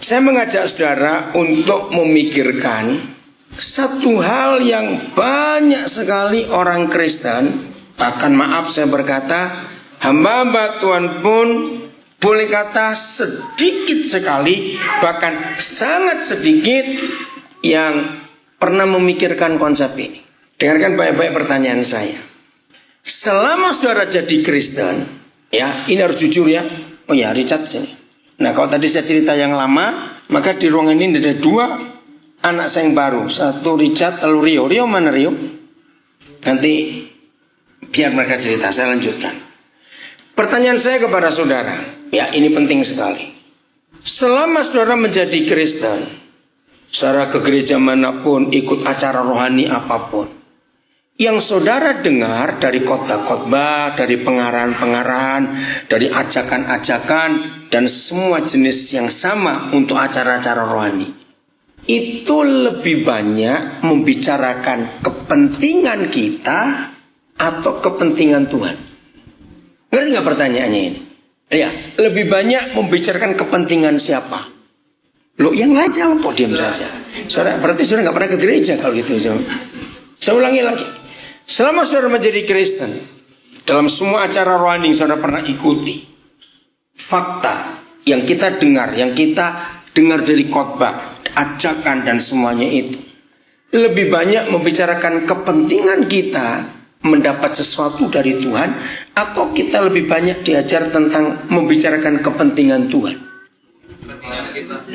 Saya mengajak saudara untuk memikirkan satu hal yang banyak sekali orang Kristen, bahkan maaf saya berkata, hamba-hamba Tuhan pun boleh kata sedikit sekali, bahkan sangat sedikit yang pernah memikirkan konsep ini. Dengarkan baik-baik pertanyaan saya. Selama saudara jadi Kristen, ya ini harus jujur ya. Oh ya, Richard sini. Nah, kalau tadi saya cerita yang lama, maka di ruangan ini ada dua anak saya yang baru. Satu Richard, lalu Rio. Rio mana Rio? Nanti biar mereka cerita, saya lanjutkan. Pertanyaan saya kepada saudara, ya ini penting sekali. Selama saudara menjadi Kristen, saudara ke gereja manapun, ikut acara rohani apapun, yang saudara dengar dari khotbah-khotbah, dari pengarahan-pengarahan, dari ajakan-ajakan, dan semua jenis yang sama untuk acara-acara rohani, itu lebih banyak membicarakan kepentingan kita atau kepentingan Tuhan. Ngerti nggak pertanyaannya ini? Ya, lebih banyak membicarakan kepentingan siapa? Loh, yang nggak jawab kok diam saja. Saudara, berarti saudara nggak pernah ke gereja kalau gitu. Saya ulangi lagi. Selama saudara menjadi Kristen, dalam semua acara rohani yang saudara pernah ikuti, fakta yang kita dengar dari khotbah, ajakan dan semuanya itu lebih banyak membicarakan kepentingan kita mendapat sesuatu dari Tuhan, atau kita lebih banyak diajar tentang membicarakan kepentingan Tuhan.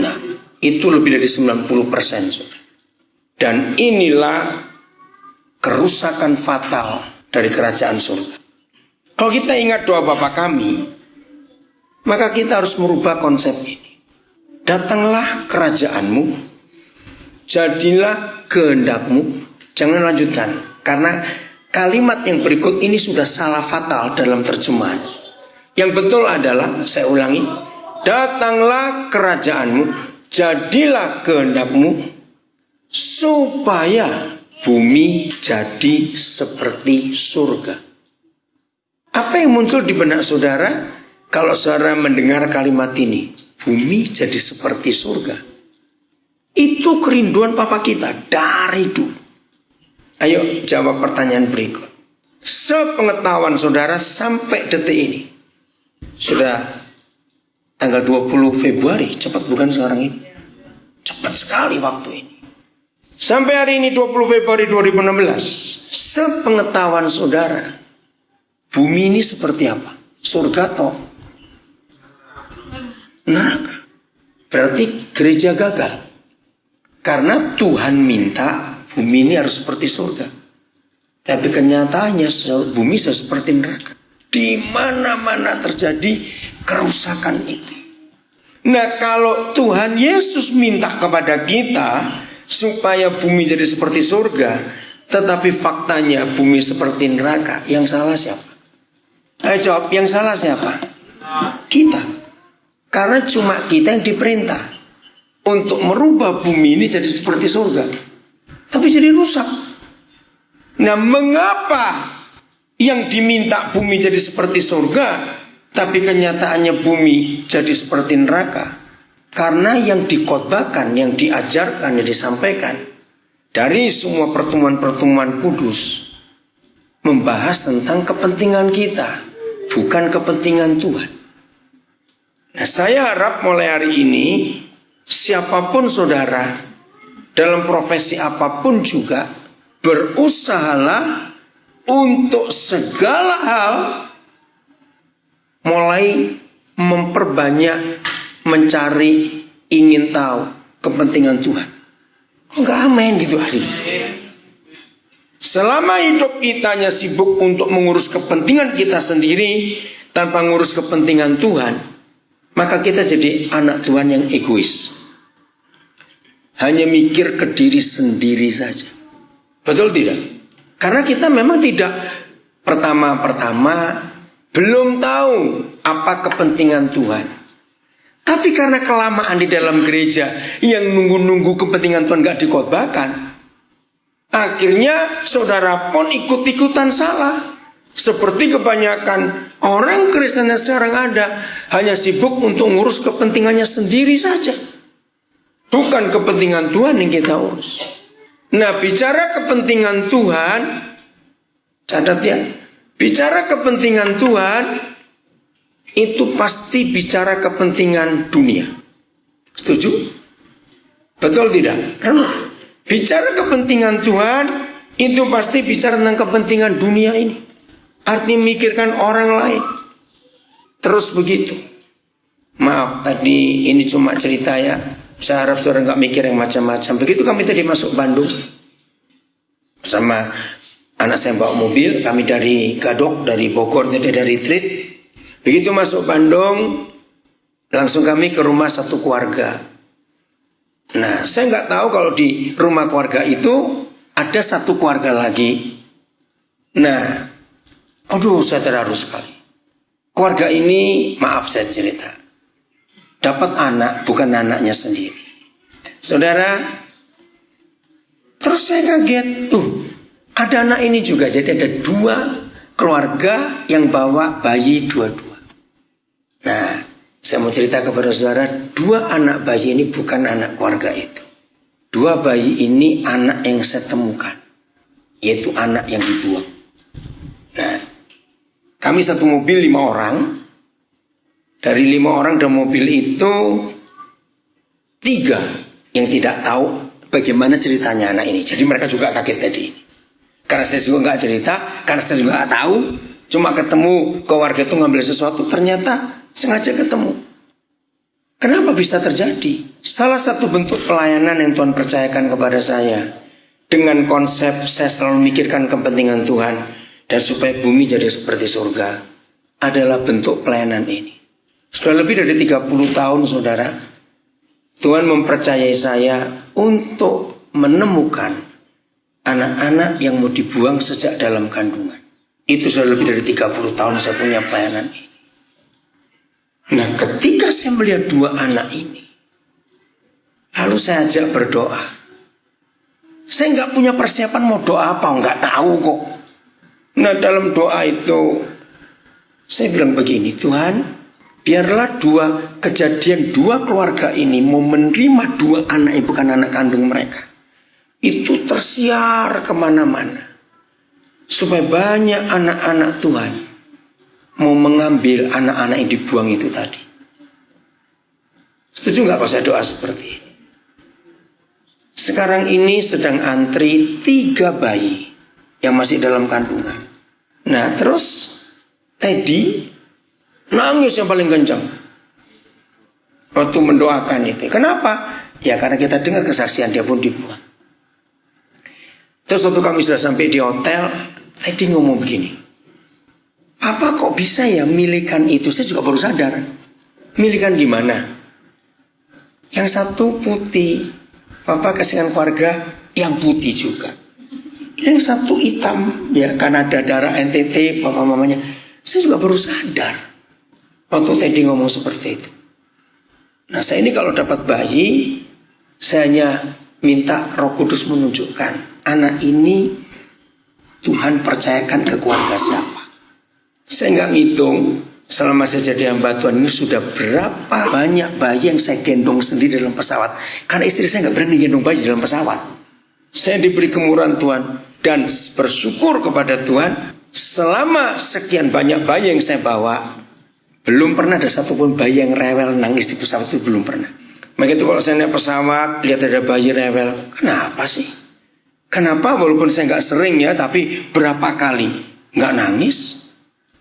Nah, itu lebih dari 90%, saudara. Dan inilah kerusakan fatal dari kerajaan surga. Kalau kita ingat doa Bapa kami, maka kita harus merubah konsep ini. Datanglah kerajaanmu, jadilah kehendakmu. Jangan lanjutkan, karena kalimat yang berikut ini sudah salah fatal dalam terjemahan. Yang betul adalah, saya ulangi, datanglah kerajaanmu, jadilah kehendakmu, supaya bumi jadi seperti surga. Apa yang muncul di benak saudara kalau saudara mendengar kalimat ini? Bumi jadi seperti surga. Itu kerinduan Papa kita dari dulu. Ayo jawab pertanyaan berikut. Sepengetahuan saudara sampai detik ini, sudah tanggal 20 Februari, cepat bukan sekarang ini? Cepat sekali waktu ini. Sampai hari ini 20 Februari 2016, sepengetahuan saudara, bumi ini seperti apa? Surga atau neraka? Berarti gereja gagal. Karena Tuhan minta bumi ini harus seperti surga. Tapi kenyataannya bumi seperti neraka. Di mana-mana terjadi kerusakan itu. Nah, kalau Tuhan Yesus minta kepada kita supaya bumi jadi seperti surga, tetapi faktanya bumi seperti neraka, yang salah siapa? Ayo jawab, yang salah siapa? Kita. Karena cuma kita yang diperintah untuk merubah bumi ini jadi seperti surga, tapi jadi rusak. Nah, mengapa yang diminta bumi jadi seperti surga, tapi kenyataannya bumi jadi seperti neraka? Karena yang dikhotbahkan, yang diajarkan, yang disampaikan dari semua pertemuan-pertemuan kudus membahas tentang kepentingan kita, bukan kepentingan Tuhan. Nah, saya harap mulai hari ini siapapun saudara, dalam profesi apapun juga, berusahalah untuk segala hal mulai memperbanyak mencari, ingin tahu kepentingan Tuhan. Enggak, amin gitu hari. Selama hidup kita hanya sibuk untuk mengurus kepentingan kita sendiri tanpa ngurus kepentingan Tuhan, maka kita jadi anak Tuhan yang egois. Hanya mikir ke diri sendiri saja. Betul tidak? Karena kita memang tidak pertama-tama belum tahu apa kepentingan Tuhan. Tapi karena kelamaan di dalam gereja yang nunggu-nunggu kepentingan Tuhan gak dikhotbahkan, akhirnya saudara pun ikut-ikutan salah. Seperti kebanyakan orang Kristen yang sekarang ada, hanya sibuk untuk ngurus kepentingannya sendiri saja. Bukan kepentingan Tuhan yang kita urus. Nah, bicara kepentingan Tuhan, catat ya, bicara kepentingan Tuhan, itu pasti bicara kepentingan dunia. Setuju? Betul tidak? Bicara kepentingan Tuhan, itu pasti bicara tentang kepentingan dunia ini. Artinya memikirkan orang lain. Terus begitu. Maaf, tadi ini cuma cerita ya. Saya harap saudara nggak mikir yang macam-macam. Begitu kami tadi masuk Bandung bersama anak saya bawa mobil. Kami dari Gadok, dari Bogor, dari retreat. Begitu masuk Bandung, langsung kami ke rumah satu keluarga. Nah, saya nggak tahu kalau di rumah keluarga itu ada satu keluarga lagi. Nah, aduh, saya terharu sekali. Keluarga ini, maaf saya cerita, dapat anak, bukan anaknya sendiri. Saudara, terus saya kaget, ada anak ini juga. Jadi ada 2 keluarga yang bawa bayi dua-dua. Nah, saya mau cerita kepada saudara, 2 anak bayi ini bukan anak keluarga itu. 2 bayi ini anak yang saya temukan, yaitu anak yang dibuang. Nah, kami satu mobil 5 orang. Dari 5 orang dalam mobil itu 3 yang tidak tahu bagaimana ceritanya anak ini. Jadi mereka juga kaget tadi. Karena saya juga nggak cerita, karena saya juga nggak tahu. Cuma ketemu keluarga itu ngambil sesuatu, ternyata sengaja ketemu. Kenapa bisa terjadi? Salah satu bentuk pelayanan yang Tuhan percayakan kepada saya, dengan konsep saya selalu memikirkan kepentingan Tuhan dan supaya bumi jadi seperti surga, adalah bentuk pelayanan ini. Sudah lebih dari 30 tahun saudara, Tuhan mempercayai saya untuk menemukan anak-anak yang mau dibuang sejak dalam kandungan. Itu sudah lebih dari 30 tahun saya punya pelayanan ini. Nah, ketika saya melihat 2 anak ini, lalu saya ajak berdoa. Saya nggak punya persiapan mau doa apa, nggak tahu kok. Nah, dalam doa itu saya bilang begini, Tuhan, biarlah 2 kejadian 2 keluarga ini mau menerima 2 anak yang bukan anak kandung mereka, itu tersiar kemana-mana, supaya banyak anak-anak Tuhan mau mengambil anak-anak yang dibuang itu tadi. Setuju nggak kalau saya doa seperti ini? Sekarang ini sedang antri 3 bayi yang masih dalam kandungan. Nah, terus Teddy nangis yang paling kencang waktu mendoakan itu. Kenapa? Ya karena kita dengar kesaksian dia pun dibuang. Terus waktu kami sudah sampai di hotel, Teddy ngomong begini, apa kok bisa ya milikan itu? Saya juga baru sadar. Milikan gimana? Yang satu putih, Papa kasihkan keluarga yang putih juga. Yang satu hitam, ya karena ada darah NTT, papa mamanya. Saya juga baru sadar waktu Teddy ngomong seperti itu. Nah, saya ini kalau dapat bayi, saya hanya minta Roh Kudus menunjukkan anak ini Tuhan percayakan ke keluarga siapa. Saya nggak ngitung selama saya jadi hamba Tuhan ini sudah berapa banyak bayi yang saya gendong sendiri dalam pesawat. Karena istri saya nggak berani gendong bayi dalam pesawat. Saya diberi kemurahan Tuhan dan bersyukur kepada Tuhan. Selama sekian banyak bayi yang saya bawa, belum pernah ada satupun bayi yang rewel nangis di pesawat, itu belum pernah. Begitu kalau saya naik pesawat lihat ada bayi rewel, kenapa sih? Kenapa walaupun saya nggak sering ya, tapi berapa kali nggak nangis?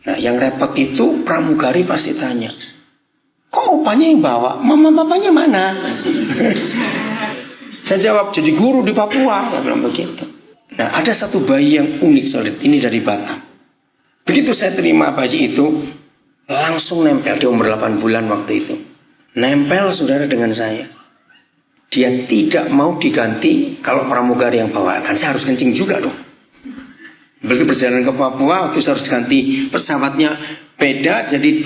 Nah, yang repot itu pramugari pasti tanya, kok opanya yang bawa, mama papanya mana? Saya jawab, jadi guru di Papua, saya bilang begitu. Nah, ada satu bayi yang unik solid, ini dari Batam. Begitu saya terima bayi itu, langsung nempel, dia umur 8 bulan waktu itu. Nempel saudara dengan saya. Dia tidak mau diganti kalau pramugari yang bawa, kan saya harus kencing juga dong. Begitu perjalanan ke Papua, waktu saya harus ganti pesawatnya beda, jadi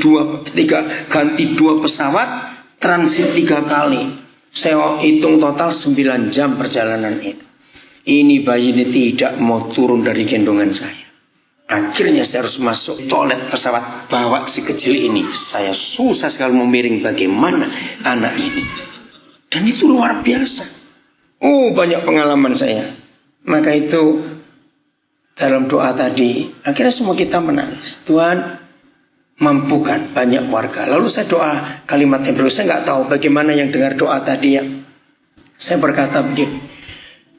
ganti 2 pesawat, transit 3 kali. Saya hitung total 9 jam perjalanan itu. Ini bayi ini tidak mau turun dari gendongan saya. Akhirnya saya harus masuk toilet pesawat, bawa si kecil ini. Saya susah sekali memiring bagaimana anak ini. Dan itu luar biasa. Banyak pengalaman saya. Maka itu dalam doa tadi, akhirnya semua kita menangis. Tuhan, mampukan banyak warga. Lalu saya doa kalimat Hebreu. Saya nggak tahu bagaimana yang dengar doa tadi ya. Saya berkata begini.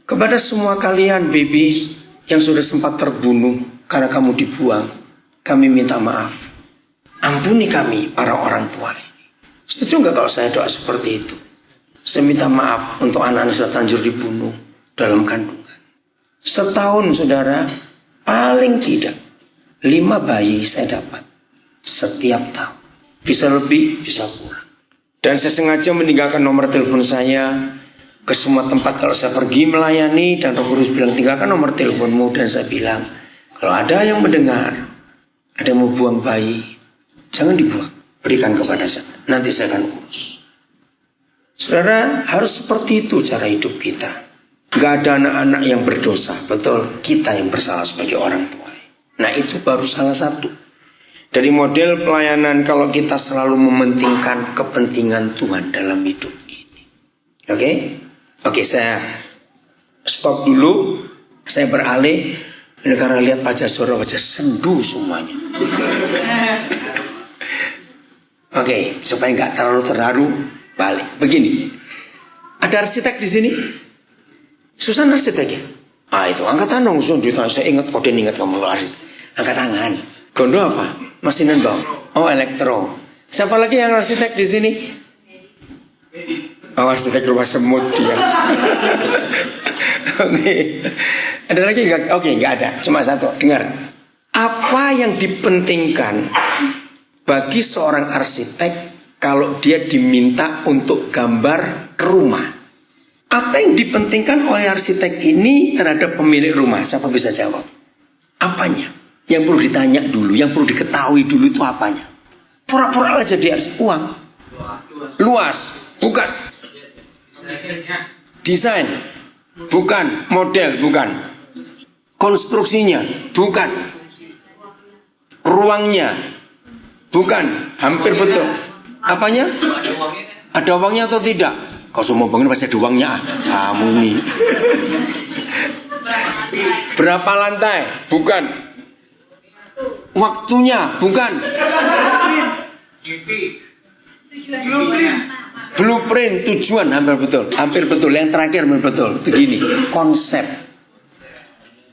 Kepada semua kalian baby yang sudah sempat terbunuh karena kamu dibuang, kami minta maaf. Ampuni kami para orang tua ini. Setuju nggak kalau saya doa seperti itu? Saya minta maaf untuk anak-anak sudah terlanjur dibunuh dalam kandungan. Setahun saudara, paling tidak 5 bayi saya dapat setiap tahun. Bisa lebih, bisa kurang. Dan saya sengaja meninggalkan nomor telepon saya ke semua tempat kalau saya pergi melayani. Dan Roh Kudus bilang, tinggalkan nomor teleponmu. Dan saya bilang, kalau ada yang mendengar, ada yang mau buang bayi, jangan dibuang, berikan kepada saya, nanti saya akan urus. Saudara, harus seperti itu cara hidup kita. Gak ada anak-anak yang berdosa. Betul, kita yang bersalah sebagai orang tua. Nah itu baru salah satu dari model pelayanan kalau kita selalu mementingkan kepentingan Tuhan dalam hidup ini. Oke, saya stop dulu. Saya beralih karena lihat wajah saudara, wajah sendu semuanya. Oke, supaya nggak terlalu balik. Begini, ada arsitek di sini. Susan arsitek ya? Itu angkat tangan dong. Saya ingat kode, ingat kamu arsitek. Angkat tangan. Gondo apa? Masinan bang. Elektro. Siapa lagi yang arsitek di sini? Arsitek rumah semut dia. Oke. Ada lagi nggak? Oke, nggak ada. Cuma satu. Dengar. Apa yang dipentingkan bagi seorang arsitek kalau dia diminta untuk gambar rumah? Apa yang dipentingkan oleh arsitek ini terhadap pemilik rumah? Siapa bisa jawab? Apanya? Yang perlu ditanya dulu, yang perlu diketahui dulu itu apanya? Pura-pura aja di arsitek. Uang. Luas. Bukan. Desain. Bukan. Model. Bukan. Konstruksinya. Bukan. Ruangnya. Bukan. Hampir betul. Apanya? Ada uangnya atau tidak? Kalau semua bangun pasti ada uangnya. Kamu nih. Berapa lantai? Bukan. Waktunya? Bukan. Blueprint, tujuan. Hampir betul. Hampir betul. Yang terakhir hampir betul. Begini, konsep.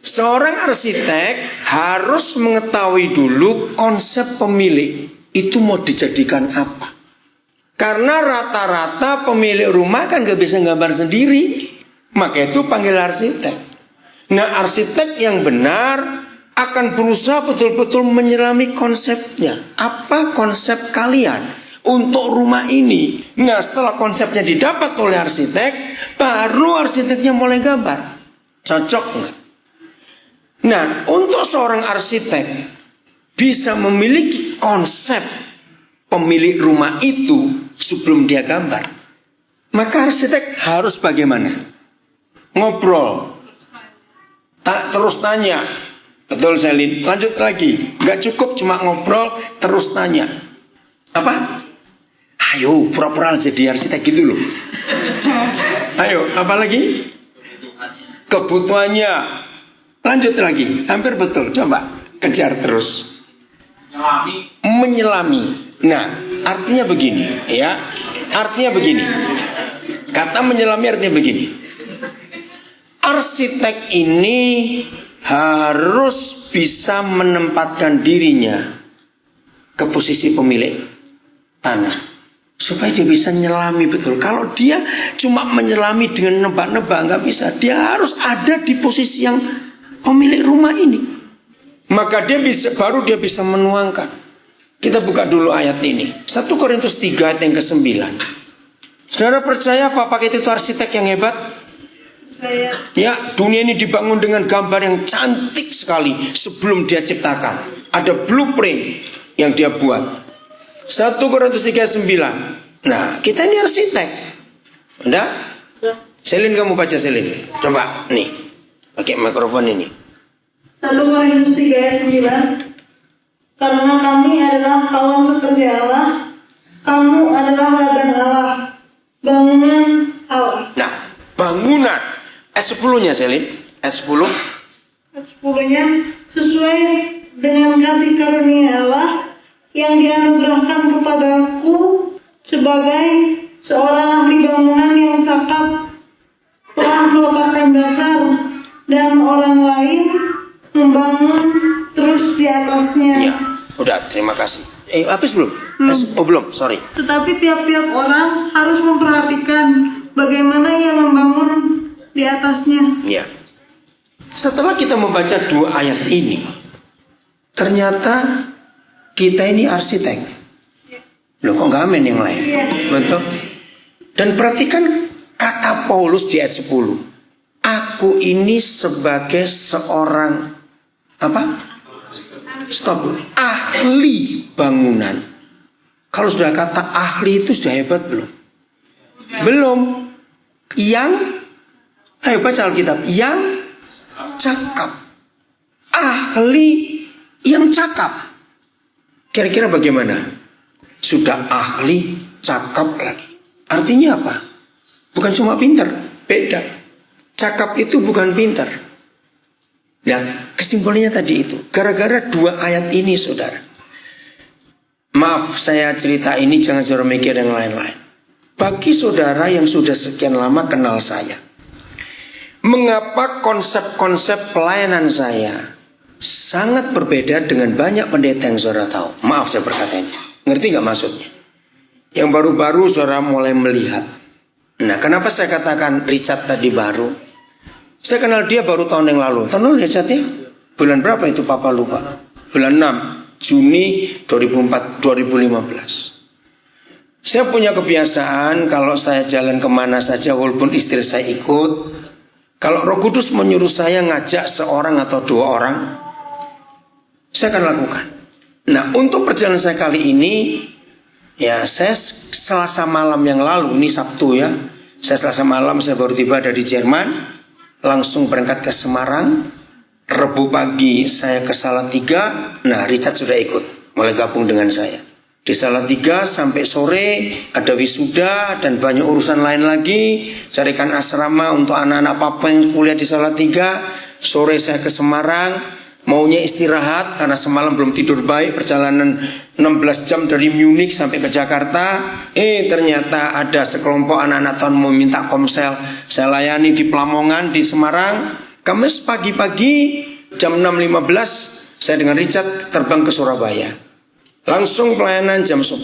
Seorang arsitek harus mengetahui dulu konsep pemilik. Itu mau dijadikan apa? Karena rata-rata pemilik rumah kan gak bisa gambar sendiri. Maka itu panggil arsitek. Nah, arsitek yang benar akan berusaha betul-betul menyelami konsepnya. Apa konsep kalian untuk rumah ini? Nah, setelah konsepnya didapat oleh arsitek, baru arsiteknya mulai gambar. Cocok nggak? Nah, untuk seorang arsitek bisa memiliki konsep pemilik rumah itu sebelum dia gambar, maka arsitek harus bagaimana? Ngobrol, terus tanya. Betul Selin. Lanjut lagi. Gak cukup cuma ngobrol, terus tanya. Apa? Ayo pura-pura jadi arsitek gitu loh. Ayo, apa lagi? Kebutuhannya. Lanjut lagi. Hampir betul. Coba kejar terus. Menyelami. Nah, artinya begini, ya. Artinya begini. Kata menyelami artinya begini. Arsitek ini harus bisa menempatkan dirinya ke posisi pemilik tanah supaya dia bisa nyelami betul. Kalau dia cuma menyelami dengan nebak-nebak nggak bisa. Dia harus ada di posisi yang pemilik rumah ini. Maka baru dia bisa menuangkan. Kita buka dulu ayat ini. 1 Korintus 3 ayat yang ke-9. Saudara percaya Pak Paket itu arsitek yang hebat? Ya, dunia ini dibangun dengan gambar yang cantik sekali sebelum dia ciptakan. Ada blueprint yang dia buat. 1 Korintus 3:9. Nah, kita ini arsitek. Udah? Selin, kamu baca Selin. Coba nih. Pakai mikrofon ini. 1 Korintus 3:9. Karena kami adalah kawan sekerja Allah, kamu adalah ladang Allah, bangunan Ayat 10-nya Selin. Ayat 10. Ayat 10-nya, sesuai dengan kasih karunia Allah yang dianugerahkan kepadaku sebagai seorang ahli bangunan yang cakap, telah meletakkan dasar dan orang lain membangun terus di atasnya. Ya, udah, terima kasih. Habis belum? Oh, belum, sorry. Tetapi tiap-tiap orang harus memperhatikan bagaimana ia membangun di atasnya. Ya. Setelah kita membaca 2 ayat ini, ternyata kita ini arsitek. Loh, kok nggak amin yang lain? Iya. Betul. Dan perhatikan kata Paulus di ayat 10. Aku ini sebagai seorang apa? Stop. Ahli bangunan. Kalau sudah kata ahli itu sudah hebat belum? Belum. Yang, ayo baca Alkitab. Yang cakap. Ahli yang cakap. Kira-kira bagaimana? Sudah ahli, cakap lagi. Artinya apa? Bukan cuma pintar, beda. Cakap itu bukan pintar. Ya, kesimpulannya tadi itu. Gara-gara 2 ayat ini, saudara. Maaf, saya cerita ini jangan saudara mikir yang lain-lain. Bagi saudara yang sudah sekian lama kenal saya, mengapa konsep-konsep pelayanan saya sangat berbeda dengan banyak pendeta yang saudara tahu? Maaf saya berkata ini. Ngerti gak maksudnya? Yang baru-baru saudara mulai melihat. Nah, kenapa saya katakan Richard tadi baru? Saya kenal dia baru tahun yang lalu. Tahun lalu Richard ya? Bulan berapa itu Papa lupa? Bulan 6 Juni 2015. Saya punya kebiasaan kalau saya jalan kemana saja walaupun istri saya ikut, kalau Roh Kudus menyuruh saya ngajak seorang atau 2 orang, saya akan lakukan. Nah, untuk perjalanan saya kali ini, ya saya Selasa malam yang lalu, ini Sabtu ya, saya Selasa malam saya baru tiba dari Jerman, langsung berangkat ke Semarang. Rebu pagi saya ke Salatiga. Nah, Richard sudah ikut, mulai gabung dengan saya. Di Salatiga sampai sore ada wisuda dan banyak urusan lain lagi. Carikan asrama untuk anak-anak papa yang kuliah di Salatiga. Sore saya ke Semarang, maunya istirahat karena semalam belum tidur baik. Perjalanan 16 jam dari Munich sampai ke Jakarta. Ternyata ada sekelompok anak-anak tahun mau minta komsel. Saya layani di Pelamongan di Semarang. Kamis pagi-pagi jam 6.15 saya dengan Richard terbang ke Surabaya. Langsung pelayanan jam 10.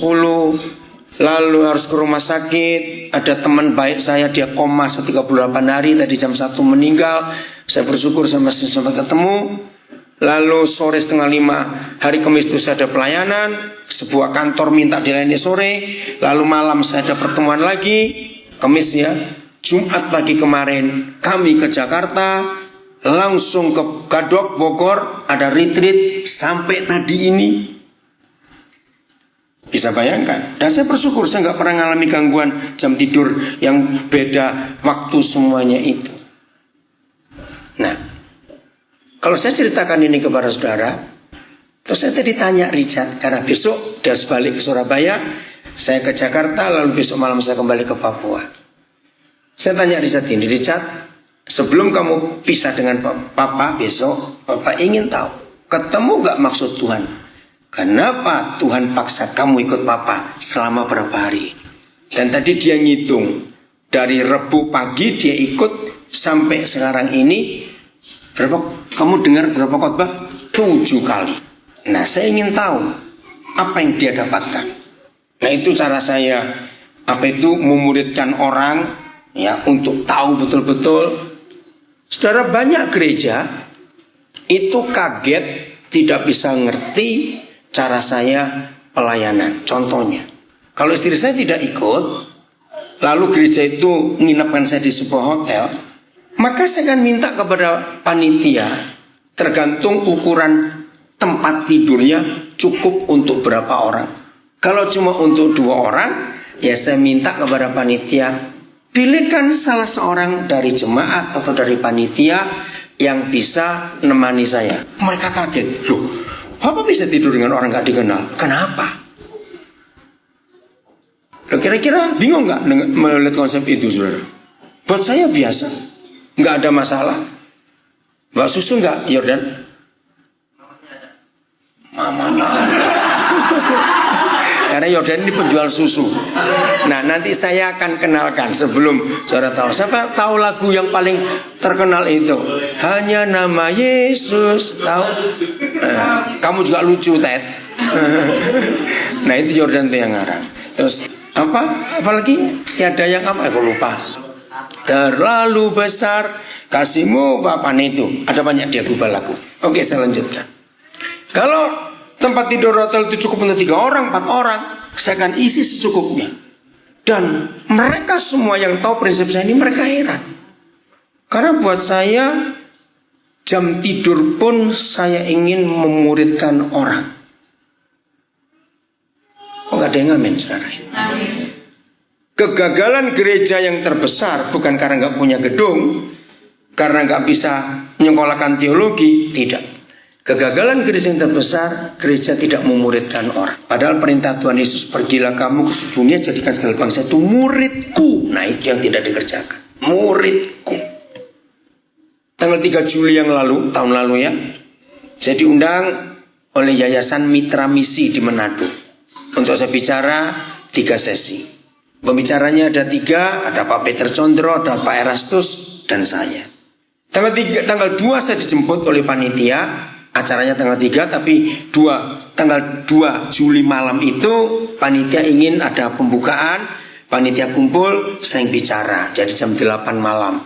Lalu harus ke rumah sakit. Ada teman baik saya, dia koma 38 hari. Tadi jam 1 meninggal. Saya bersyukur saya masih sempat ketemu. Lalu sore 4:30 hari Kamis itu saya ada pelayanan. Sebuah kantor minta dilayani sore. Lalu malam saya ada pertemuan lagi. Kamis ya. Jumat pagi kemarin kami ke Jakarta. Langsung ke Gadok, Bogor. Ada retreat sampai tadi ini. Bisa bayangkan. Dan saya bersyukur saya nggak pernah mengalami gangguan jam tidur yang beda waktu semuanya itu. Nah, kalau saya ceritakan ini kepada saudara, terus saya tadi tanya Richard, karena besok dia balik ke Surabaya, saya ke Jakarta, lalu besok malam saya kembali ke Papua. Saya tanya Richard ini, Richard, sebelum kamu pisah dengan Papa besok, Papa ingin tahu, ketemu gak maksud Tuhan? Kenapa Tuhan paksa kamu ikut Papa selama berapa hari? Dan tadi dia ngitung, dari Rebu pagi dia ikut sampai sekarang ini, berapa? Kamu dengar berapa khotbah? 7 kali. Nah, saya ingin tahu apa yang dia dapatkan. Nah, itu cara saya memuridkan orang ya untuk tahu betul-betul. Saudara, banyak gereja itu kaget tidak bisa ngerti cara saya pelayanan. Contohnya, kalau istri saya tidak ikut, lalu gereja itu menginapkan saya di sebuah hotel, maka saya akan minta kepada panitia, tergantung ukuran tempat tidurnya cukup untuk berapa orang. Kalau cuma untuk 2 orang, ya saya minta kepada panitia, pilihkan salah seorang dari jemaat atau dari panitia yang bisa menemani saya. Mereka kaget, loh, Papa bisa tidur dengan orang gak dikenal? Kenapa? Loh, kira-kira bingung gak melihat konsep itu, saudara? Buat saya biasa. nggak ada masalah. Bawa susu nggak, Yordan? Mamanya ada. Karena Yordan ini penjual susu. Nah, nanti saya akan kenalkan sebelum saudara tahu. Siapa tahu lagu yang paling terkenal itu? Hanya nama Yesus. Tahu? Kamu juga lucu, Ted. Nah, itu Yordan tuh yang ngarang. Terus apalagi tiada yang aku lupa. Terlalu besar kasihmu Bapa, itu ada banyak dia ubah lagu. Oke, saya lanjutkan. Kalau tempat tidur hotel itu cukup untuk 3 orang, 4 orang, saya akan isi secukupnya. Dan mereka semua yang tahu prinsip saya ini, mereka heran. Karena buat saya, jam tidur pun saya ingin memuridkan orang. Oh, gak ada yang amin, saudara? Amin. Kegagalan gereja yang terbesar bukan karena gak punya gedung, karena gak bisa menyekolahkan teologi, tidak. Kegagalan gereja yang terbesar, gereja tidak memuridkan orang. Padahal perintah Tuhan Yesus, pergilah kamu ke seluruh dunia, jadikan segala bangsa itu muridku. Nah, itu yang tidak dikerjakan. Muridku. Tanggal 3 Juli yang lalu, tahun lalu ya, saya diundang oleh Yayasan Mitra Misi di Manado untuk saya bicara 3 sesi. Pembicaranya ada 3, ada Pak Peter Condro, ada Pak Erastus, dan saya. Tanggal 2 saya dijemput oleh panitia. Acaranya tanggal 3, tapi tanggal 2 Juli malam itu panitia ingin ada pembukaan, panitia kumpul, saya yang bicara. Jadi jam 8 malam.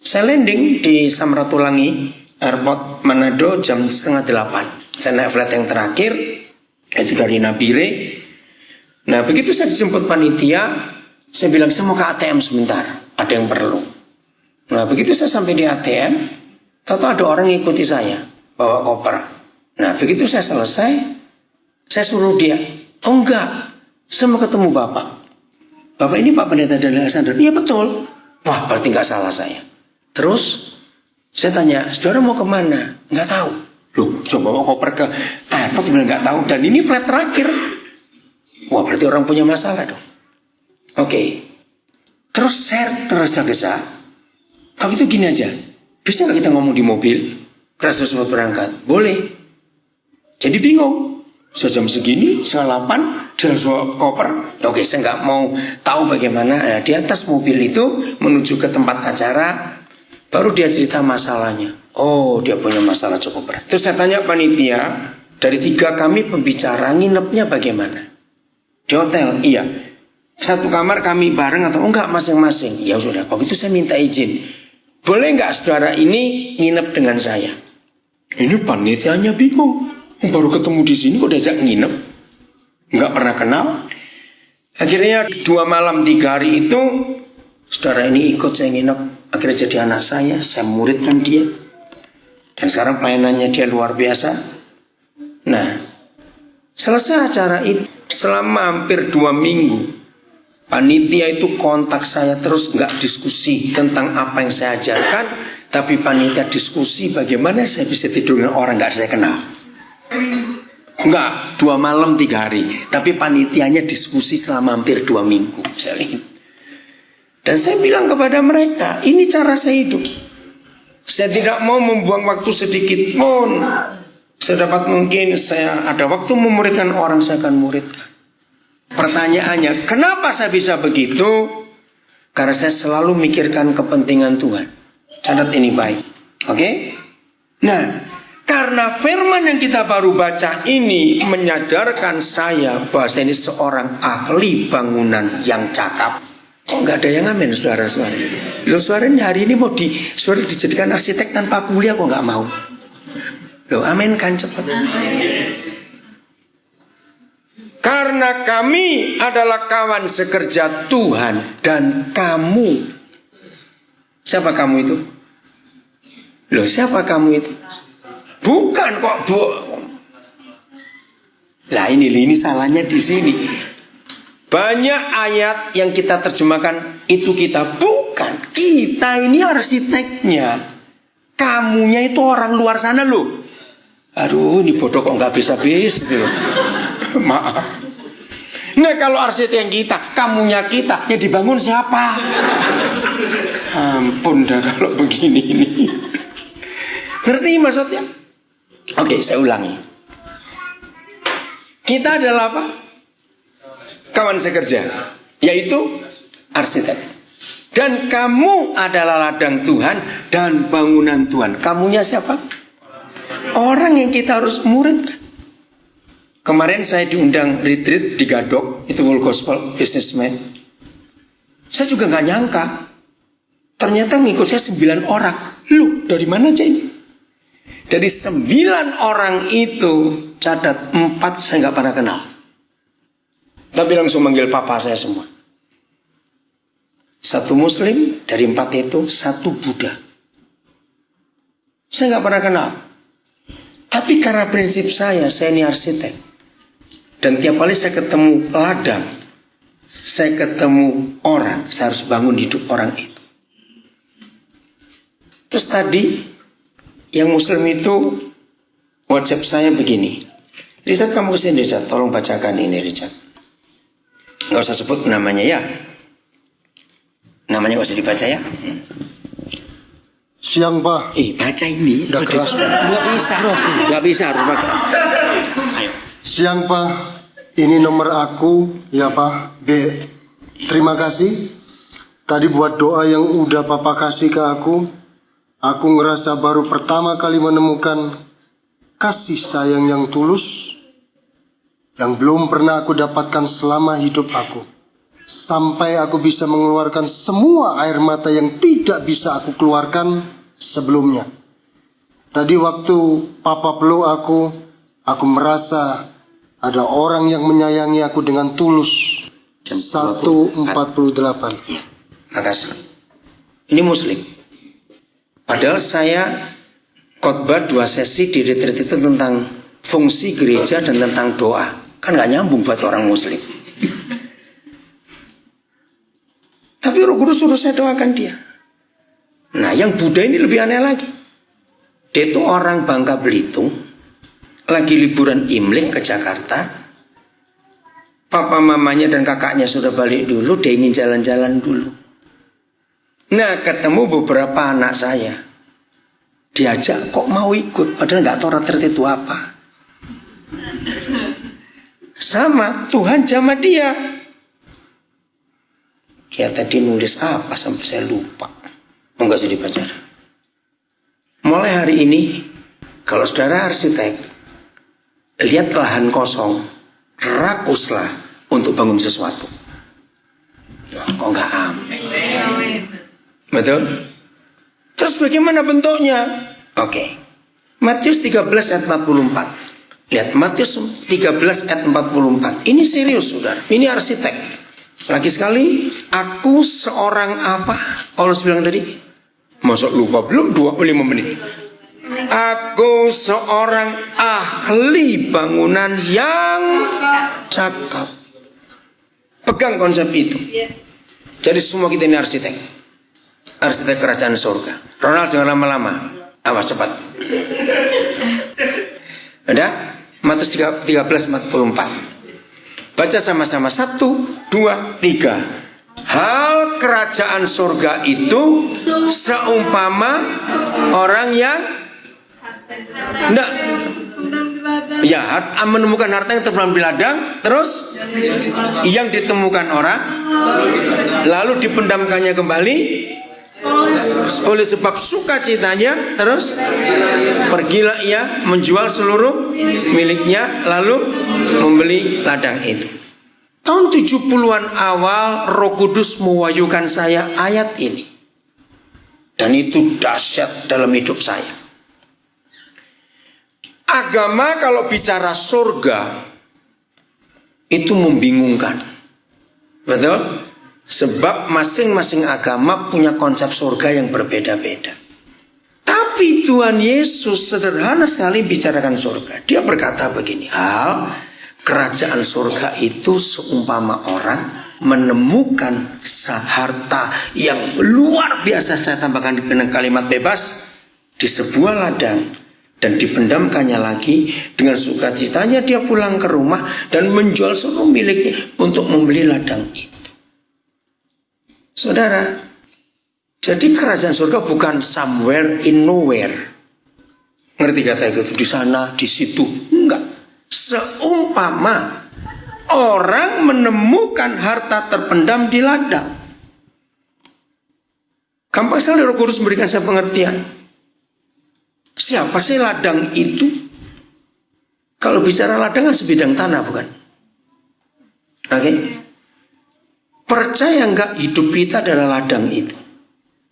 Saya landing di Samratulangi Airport Manado jam 7:30. Saya naik flight yang terakhir, itu dari Nabire. Nah, begitu saya dijemput panitia, saya bilang saya mau ke ATM sebentar, ada yang perlu. Nah, begitu saya sampai di ATM, tahu ada orang yang ikuti saya, bawa koper. Nah, begitu saya selesai, saya suruh dia, oh enggak, saya mau ketemu Bapak. Bapak ini Pak Pendeta Daniel Alexander. Iya betul. Wah, berarti enggak salah saya. Terus saya tanya, saudara mau kemana? Enggak tahu. Loh, coba bawa koper ke airport, bilang enggak tahu. Dan ini flight terakhir. Wah, berarti orang punya masalah dong. Oke. Terus saya tergesa-gesa. Kalau itu gini aja, bisa nggak kita ngomong di mobil? Kerasa sempat berangkat, boleh. Jadi bingung. Jam segini, 7:30, dia bawa koper. Oke, saya nggak mau tahu bagaimana. Nah, di atas mobil itu menuju ke tempat acara, baru dia cerita masalahnya. Oh, dia punya masalah cukup berat. Terus saya tanya panitia, dari 3 kami pembicara, nginepnya bagaimana? Di hotel, iya. 1 kamar kami bareng atau enggak masing-masing? Ya sudah, kalau gitu saya minta izin. Boleh enggak saudara ini nginep dengan saya? Ini panitianya bingung. Baru ketemu di sini kok diajak nginep? Enggak pernah kenal. Akhirnya 2 malam 3 hari itu, saudara ini ikut saya nginep. Akhirnya jadi anak saya muridkan dia. Dan sekarang pelayanannya dia luar biasa. Nah, selesai acara itu, selama hampir 2 minggu, panitia itu kontak saya terus, nggak diskusi tentang apa yang saya ajarkan, tapi panitia diskusi bagaimana saya bisa tidur dengan orang nggak saya kenal. Enggak, 2 malam 3 hari, tapi panitianya diskusi selama hampir 2 minggu. Dan saya bilang kepada mereka, ini cara saya hidup. Saya tidak mau membuang waktu sedikit pun. Sedapat mungkin saya ada waktu memuridkan orang, saya akan muridkan. Pertanyaannya, kenapa saya bisa begitu? Karena saya selalu mikirkan kepentingan Tuhan. Catat ini baik. Oke? Nah, karena firman yang kita baru baca ini menyadarkan saya bahwa saya ini seorang ahli bangunan yang cakap. Kok nggak ada yang amin, saudara-saudara? Loh, suaranya hari ini mau dijadikan arsitek tanpa kuliah, kok nggak mau? Loh, amin kan cepat. Karena kami adalah kawan sekerja Tuhan dan kamu. Siapa kamu itu? Loh, siapa kamu itu? Bukan kok, Bu. Lah ini salahnya di sini. Banyak ayat yang kita terjemahkan itu kita, bukan. Kita ini arsiteknya. Kamunya itu orang luar sana loh. Aduh, ini bodoh kok nggak bisa-bisa gitu. Maaf. Nah, kalau arsitek yang kita, kamunya kita, yang dibangun siapa? Ampun dah kalau begini ini. Ngerti maksudnya? Oke, saya ulangi. Kita adalah apa? Kawan sekerja, yaitu arsitek. Dan kamu adalah ladang Tuhan dan bangunan Tuhan. Kamunya siapa? Orang yang kita harus muridkan. Kemarin saya diundang retreat di Gadok, itu full gospel businessman. Saya juga nggak nyangka, ternyata ngikut saya 9 orang. Loh, dari mana aja ini? Dari 9 orang itu, catat 4 saya nggak pernah kenal. Tapi langsung manggil papa saya semua. 1 Muslim, dari 4 itu 1 Buddha. Saya nggak pernah kenal. Tapi karena prinsip saya ini arsitek. Dan tiap kali saya ketemu ladang, saya ketemu orang, saya harus bangun hidup orang itu. Terus tadi yang Muslim itu WhatsApp saya begini, Richard kamu kesini Richard, tolong bacakan ini Richard. Gak usah sebut namanya ya. Namanya gak usah dibaca ya. Siang Pak. Baca ini. Udah keras. Gak bisa harus baca. Ayo. Siang Pak. Ini nomor aku ya Pak. B. Terima kasih. Tadi buat doa yang udah Papa kasih ke aku. Aku ngerasa baru pertama kali menemukan kasih sayang yang tulus yang belum pernah aku dapatkan selama hidup aku. Sampai aku bisa mengeluarkan semua air mata yang tidak bisa aku keluarkan sebelumnya. Tadi waktu Papa peluk aku merasa ada orang yang menyayangi aku dengan tulus. 1:48. Ya, makasih. Ini Muslim. Padahal saya khotbah 2 sesi di retreat itu tentang fungsi gereja dan tentang doa. Kan gak nyambung buat orang Muslim. Tapi Roh Kudus suruh saya doakan dia. Nah yang Buddha ini lebih aneh lagi. Dia itu orang Bangka Belitung, lagi liburan Imlek ke Jakarta. Papa mamanya dan kakaknya sudah balik dulu, dia ingin jalan-jalan dulu. Nah ketemu beberapa anak saya, diajak kok mau ikut, padahal gak tahu retreat itu apa. Sama Tuhan jamah dia. Dia tadi nulis apa sampai saya lupa. Enggak sih dibaca. Mulai hari ini, kalau saudara arsitek lihat lahan kosong, rakuslah untuk bangun sesuatu. Kok enggak amin? Betul? Terus bagaimana bentuknya? Oke. Matius 13 ayat 44. Lihat Matius 13 ayat 44. Ini serius saudara. Ini arsitek. Lagi sekali, aku seorang apa? Paulus bilang tadi, masa lupa belum 25 menit. Aku seorang ahli bangunan yang cakap. Pegang konsep itu. Jadi semua kita ini arsitek. Arsitek kerajaan surga. Ronald jangan lama-lama. Awas cepat. Ada? Matius 13:44. Baca sama-sama 1, 2, 3. Hal kerajaan surga itu seumpama orang yang enggak, ya, menemukan harta yang terdalam di ladang, terus yang ditemukan orang, lalu dipendamkannya kembali oleh sebab sukacitanya, terus pergilah ia menjual seluruh miliknya lalu membeli ladang itu. Tahun 70-an awal Roh Kudus mewahyukan saya ayat ini. Dan itu dahsyat dalam hidup saya. Agama kalau bicara surga itu membingungkan. Betul? Sebab masing-masing agama punya konsep surga yang berbeda-beda. Tapi Tuhan Yesus sederhana sekali bicarakan surga. Dia berkata begini, hal kerajaan surga itu seumpama orang menemukan harta yang luar biasa. Saya tambahkan dengan kalimat bebas, di sebuah ladang, dan dipendamkannya lagi. Dengan sukacitanya dia pulang ke rumah dan menjual seluruh miliknya untuk membeli ladang itu. Saudara, Jadi kerajaan surga bukan somewhere in nowhere. Ngerti kata itu? Di sana, di situ. Enggak. Seumpama orang menemukan harta terpendam di ladang. Gampang sekali Roh Kudus memberikan saya pengertian. Siapa sih ladang itu? Kalau bicara ladang kan sebidang tanah, bukan? Oke? Percaya enggak hidup kita adalah ladang itu?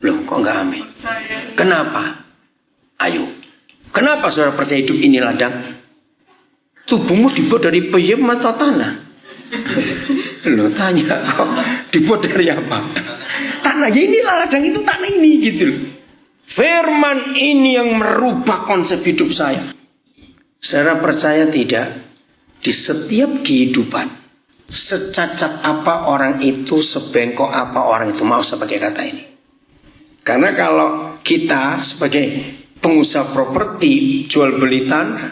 Loh, kok enggak amin? Kenapa? Ayo. Kenapa saudara percaya hidup ini ladang? Tubuhmu dibuat dari peyem atau tanah? Loh, tanya kok dibuat dari apa? Tanahnya inilah ladang itu, tanah ini gitu loh. Firman ini yang merubah konsep hidup saya. Saudara percaya tidak? Di setiap kehidupan, secacat apa orang itu, sebengkok apa orang itu. Maaf saya pakai kata ini. Karena kalau kita sebagai pengusaha properti jual beli tanah,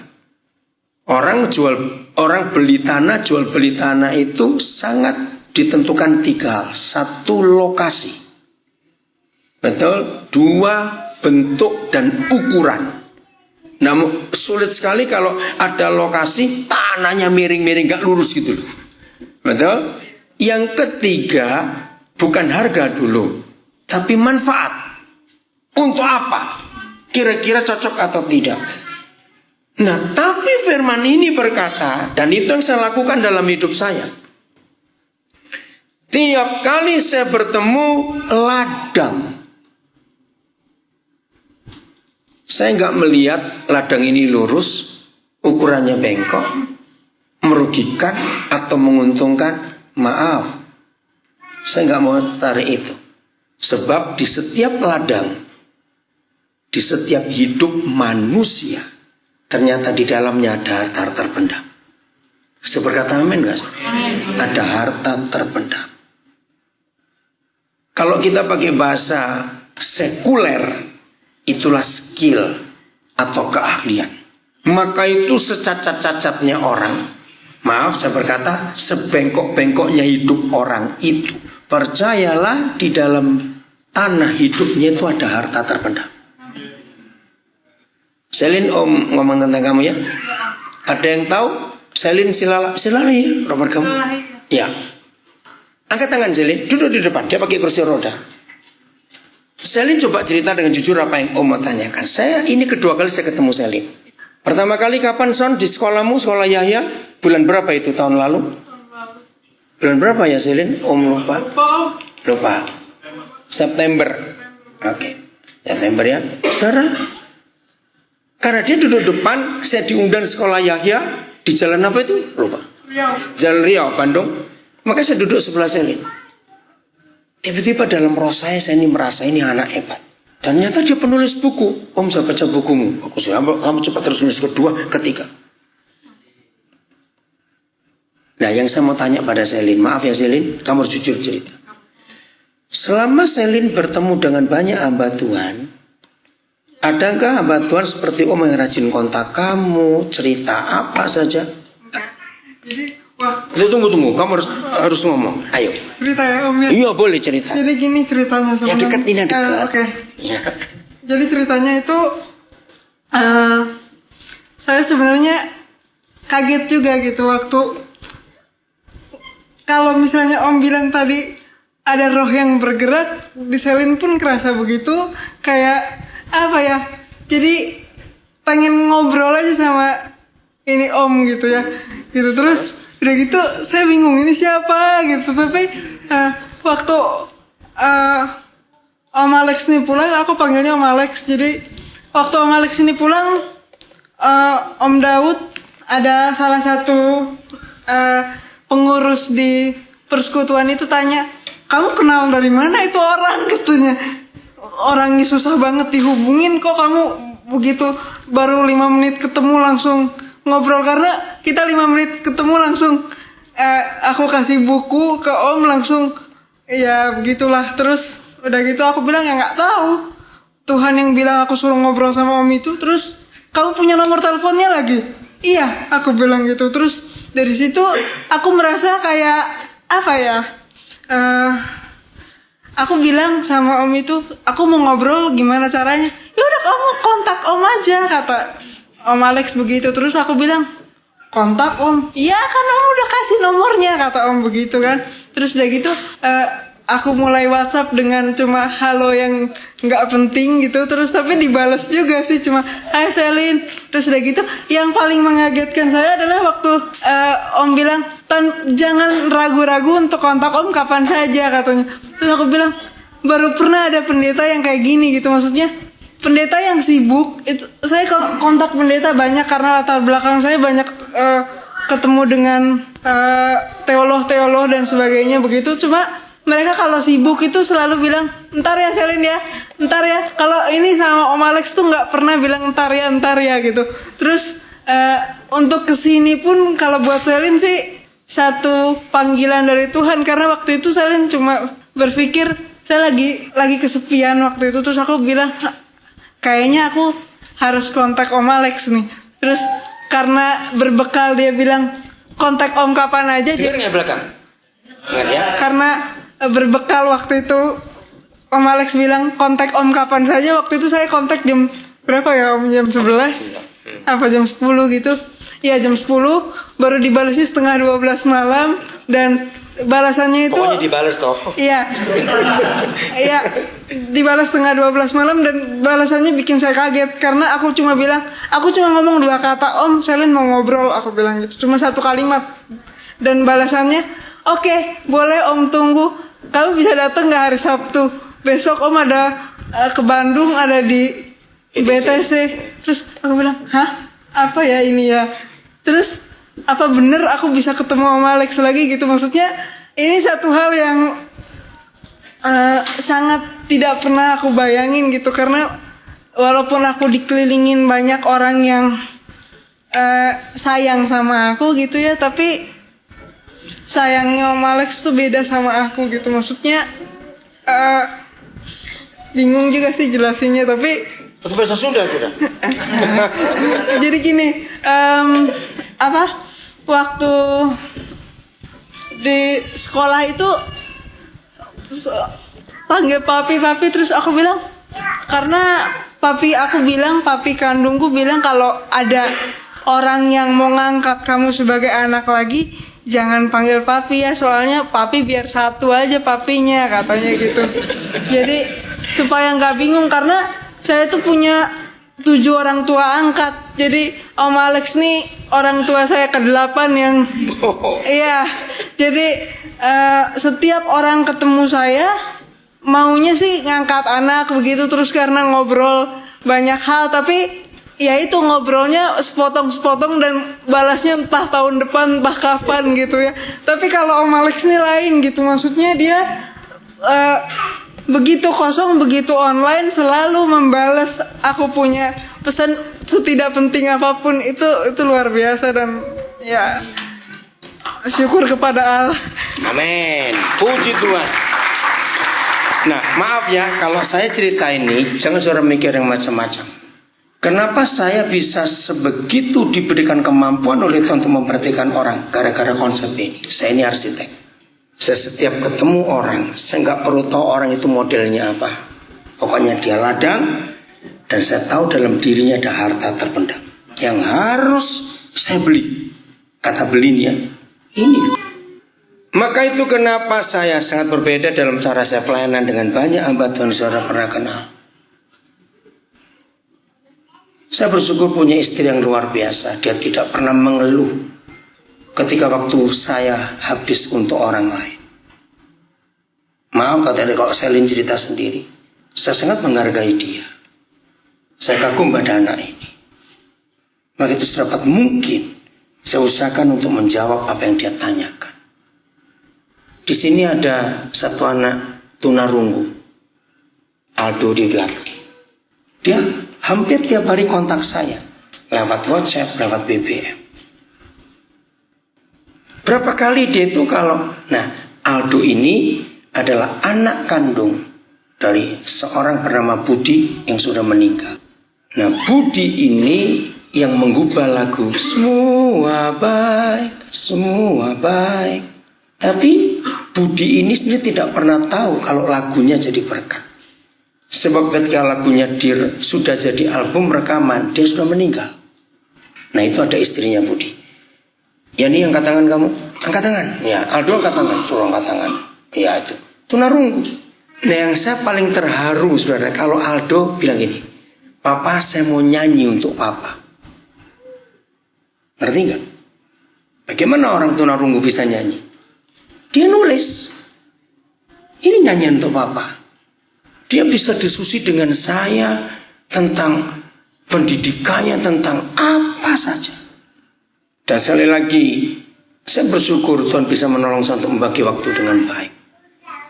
orang beli tanah, jual beli tanah itu sangat ditentukan 3 hal. 1, lokasi. Betul? 2, bentuk dan ukuran. Namun sulit sekali kalau ada lokasi tanahnya miring-miring gak lurus gitu. Betul? Yang ketiga, bukan harga dulu, tapi manfaat. Untuk apa? Kira-kira cocok atau tidak? Nah, tapi firman ini berkata, dan itu yang saya lakukan dalam hidup saya. Tiap kali saya bertemu ladang, saya nggak melihat ladang ini lurus, ukurannya bengkok, merugikan atau menguntungkan. Maaf, saya nggak mau tarik itu. Sebab di setiap ladang, di setiap hidup manusia, ternyata di dalamnya ada harta terpendam. Saya berkata amin gak? Ada harta terpendam. Kalau kita pakai bahasa sekuler, itulah skill atau keahlian. Maka itu secacat-cacatnya orang. Maaf saya berkata, sebengkok-bengkoknya hidup orang itu, percayalah di dalam tanah hidupnya itu ada harta terpendam. Selin Om ngomong tentang kamu ya. Ada yang tahu? Selin silala ya nomor kamu. Ya. Angkat tangan Selin, duduk di depan. Dia pakai kursi roda. Selin coba cerita dengan jujur apa yang Om mau tanyakan. Saya ini kedua kali saya ketemu Selin. Pertama kali kapan Son di sekolahmu, sekolah Yahya? Bulan berapa itu tahun lalu? Bulan berapa ya Selin? Om lupa. Lupa. September. Oke. September ya. Saudara. Karena dia duduk depan, saya diundang sekolah Yahya di jalan apa itu? Lupa. Jalan Riau, Bandung. Maka saya duduk sebelah Selin. Tiba-tiba dalam roh saya ini merasa ini anak hebat. Dan ternyata dia penulis buku. Om, saya baca bukumu. Aku sudah, kamu cepat terus nulis kedua, ketiga. Nah, yang saya mau tanya pada Selin, maaf ya Selin, kamu harus jujur cerita. Selama Selin bertemu dengan banyak hamba Tuhan, adakah hamba Tuhan seperti Om yang rajin kontak kamu, cerita apa saja? Jadi Tunggu, kamu harus ngomong. Ayo. cerita ya Om ya. Iya boleh cerita. Jadi gini ceritanya Yang dekat ini dekat. Oke. Ya. Jadi ceritanya itu saya sebenarnya kaget juga gitu waktu kalau misalnya Om bilang tadi ada roh yang bergerak, di Selin pun kerasa begitu, kayak apa ya? Jadi pengen ngobrol aja sama ini Om gitu ya. Gitu terus udah gitu saya bingung ini siapa gitu, tapi waktu Om Alex ini pulang, aku panggilnya Om Alex. Jadi waktu Om Alex ini pulang, Om Daud ada salah satu pengurus di persekutuan itu tanya, kamu kenal dari mana itu orang, katanya. Orangnya susah banget dihubungin, kok kamu begitu baru 5 menit ketemu langsung ngobrol. Karena kita 5 menit ketemu langsung aku kasih buku ke Om langsung, ya begitulah. Terus udah gitu aku bilang ya nggak tahu, Tuhan yang bilang aku suruh ngobrol sama Om itu. Terus kamu punya nomor teleponnya lagi? Iya, aku bilang gitu. Terus dari situ aku merasa kayak apa ya, aku bilang sama om itu, aku mau ngobrol gimana caranya. Ya udah kamu kontak om aja, kata om Alex begitu. Terus aku bilang, kontak om? Iya kan om udah kasih nomornya, kata om begitu kan. Terus udah gitu aku mulai WhatsApp dengan cuma halo yang nggak penting gitu, terus tapi dibalas juga sih cuma hai Selin. Terus udah gitu yang paling mengagetkan saya adalah waktu om bilang jangan ragu-ragu untuk kontak om kapan saja, katanya. Terus aku bilang baru pernah ada pendeta yang kayak gini gitu, maksudnya pendeta yang sibuk itu. Saya kontak pendeta banyak karena latar belakang saya banyak ketemu dengan teolog-teolog dan sebagainya begitu. Cuma mereka kalau sibuk itu selalu bilang ntar ya Selin ya, ntar ya. Kalau ini sama Om Alex tuh nggak pernah bilang ntar ya gitu. Terus untuk kesini pun kalau buat Selin sih satu panggilan dari Tuhan, karena waktu itu Selin cuma berpikir saya lagi kesepian waktu itu. Terus aku bilang kayaknya aku harus kontak Om Alex nih. Terus karena berbekal dia bilang kontak Om kapan aja. Dengar belakang. Dengar ya. Karena berbekal waktu itu Om Alex bilang kontak Om kapan saja. Waktu itu saya kontak jam berapa ya Om? Jam 11 apa jam 10 gitu. Iya jam 10. Baru dibalasnya setengah 12 malam. Dan balasannya itu pokoknya dibalas toh. Iya. Iya, dibalas setengah 12 malam. Dan balasannya bikin saya kaget, karena aku cuma bilang, aku cuma ngomong 2 kata, Om Selin mau ngobrol, aku bilang gitu, cuma 1 kalimat. Dan balasannya, oke, boleh Om tunggu. Kamu bisa datang nggak hari Sabtu? Besok Om ada ke Bandung, ada di BTC. Terus aku bilang, hah? Apa ya ini ya? Terus apa bener aku bisa ketemu Om Alex lagi gitu? Maksudnya ini satu hal yang sangat tidak pernah aku bayangin gitu. Karena walaupun aku dikelilingin banyak orang yang sayang sama aku gitu ya, tapi sayangnya Om Alex tuh beda sama aku gitu. Maksudnya bingung juga sih jelasinnya, tapi bahasa Sunda sudah. jadi gini, waktu di sekolah itu panggil papi, terus aku bilang, karena papi kandungku bilang kalau ada orang yang mau ngangkat kamu sebagai anak lagi, jangan panggil papi ya, soalnya papi biar satu aja papinya, katanya gitu. Jadi supaya nggak bingung, karena saya tuh punya 7 orang tua angkat. Jadi Om Alex nih orang tua saya ke-8 yang iya. Jadi setiap orang ketemu saya maunya sih ngangkat anak begitu, terus karena ngobrol banyak hal, tapi ya itu ngobrolnya sepotong-sepotong dan balasnya entah tahun depan entah kapan gitu ya. Tapi kalau Om Alex ini lain gitu, maksudnya dia begitu kosong, begitu online, selalu membalas aku punya pesan setidak penting apapun. Itu luar biasa, dan ya syukur kepada Allah. Amin, puji Tuhan. Nah maaf ya kalau saya cerita ini, jangan saudara mikir yang macam-macam. Kenapa saya bisa sebegitu diberikan kemampuan oleh Tuhan untuk memperhatikan orang? Gara-gara konsep ini. Saya ini arsitek. Saya setiap ketemu orang, saya nggak perlu tahu orang itu modelnya apa. Pokoknya dia ladang, dan saya tahu dalam dirinya ada harta terpendam yang harus saya beli. Kata belinya ini. Maka itu kenapa saya sangat berbeda dalam cara saya pelayanan dengan banyak hamba Tuhan saudara pernah kenal. Saya bersyukur punya istri yang luar biasa. Dia tidak pernah mengeluh ketika waktu saya habis untuk orang lain. Maaf kalau Selin cerita sendiri, saya sangat menghargai dia. Saya kagum pada anak ini. Maka itu sedapat mungkin saya usahakan untuk menjawab apa yang dia tanyakan. Di sini ada satu anak tunarunggu, Aldo di belakang. Dia hampir tiap hari kontak saya lewat WhatsApp, lewat BBM. Berapa kali dia itu Aldo ini adalah anak kandung dari seorang bernama Budi yang sudah meninggal. Nah Budi ini yang menggubah lagu Semua Baik, Semua Baik. Tapi Budi ini sendiri tidak pernah tahu kalau lagunya jadi berkat. Sebab ketika lagunya sudah jadi album rekaman, dia sudah meninggal. Nah itu ada istrinya Budi. Ya ini angkat tangan kamu, angkat tangan. Ya Aldo angkat tangan, suruh angkat tangan. Ya itu tunarunggu. Nah yang saya paling terharu saudara, kalau Aldo bilang gini, Papa saya mau nyanyi untuk Papa. Ngerti nggak? Bagaimana orang tunarunggu bisa nyanyi? Dia nulis, ini nyanyian untuk Papa. Dia bisa diskusi dengan saya tentang pendidikannya, tentang apa saja. Dan sekali lagi, saya bersyukur Tuhan bisa menolong saya untuk membagi waktu dengan baik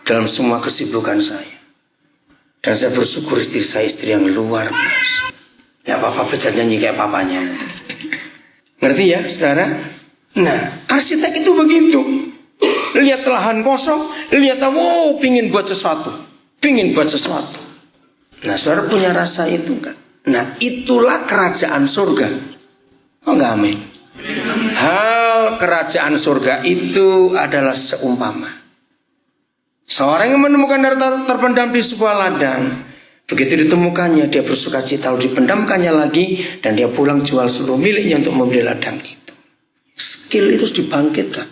dalam semua kesibukan saya. Dan saya bersyukur istri saya istri yang luar biasa. Ya Papa belajar nyanyi kayak papanya. Ngerti ya saudara? Nah arsitek itu begitu. Lihat lahan kosong, lihat pingin buat sesuatu. Nah saudara punya rasa itu enggak? Nah itulah kerajaan surga. Oh enggak amin. Hal kerajaan surga itu adalah seumpama seorang yang menemukan harta terpendam di sebuah ladang. Begitu ditemukannya, dia bersuka cita, lalu dipendamkannya lagi, dan dia pulang jual seluruh miliknya untuk membeli ladang itu. Skill itu harus dibangkitkan.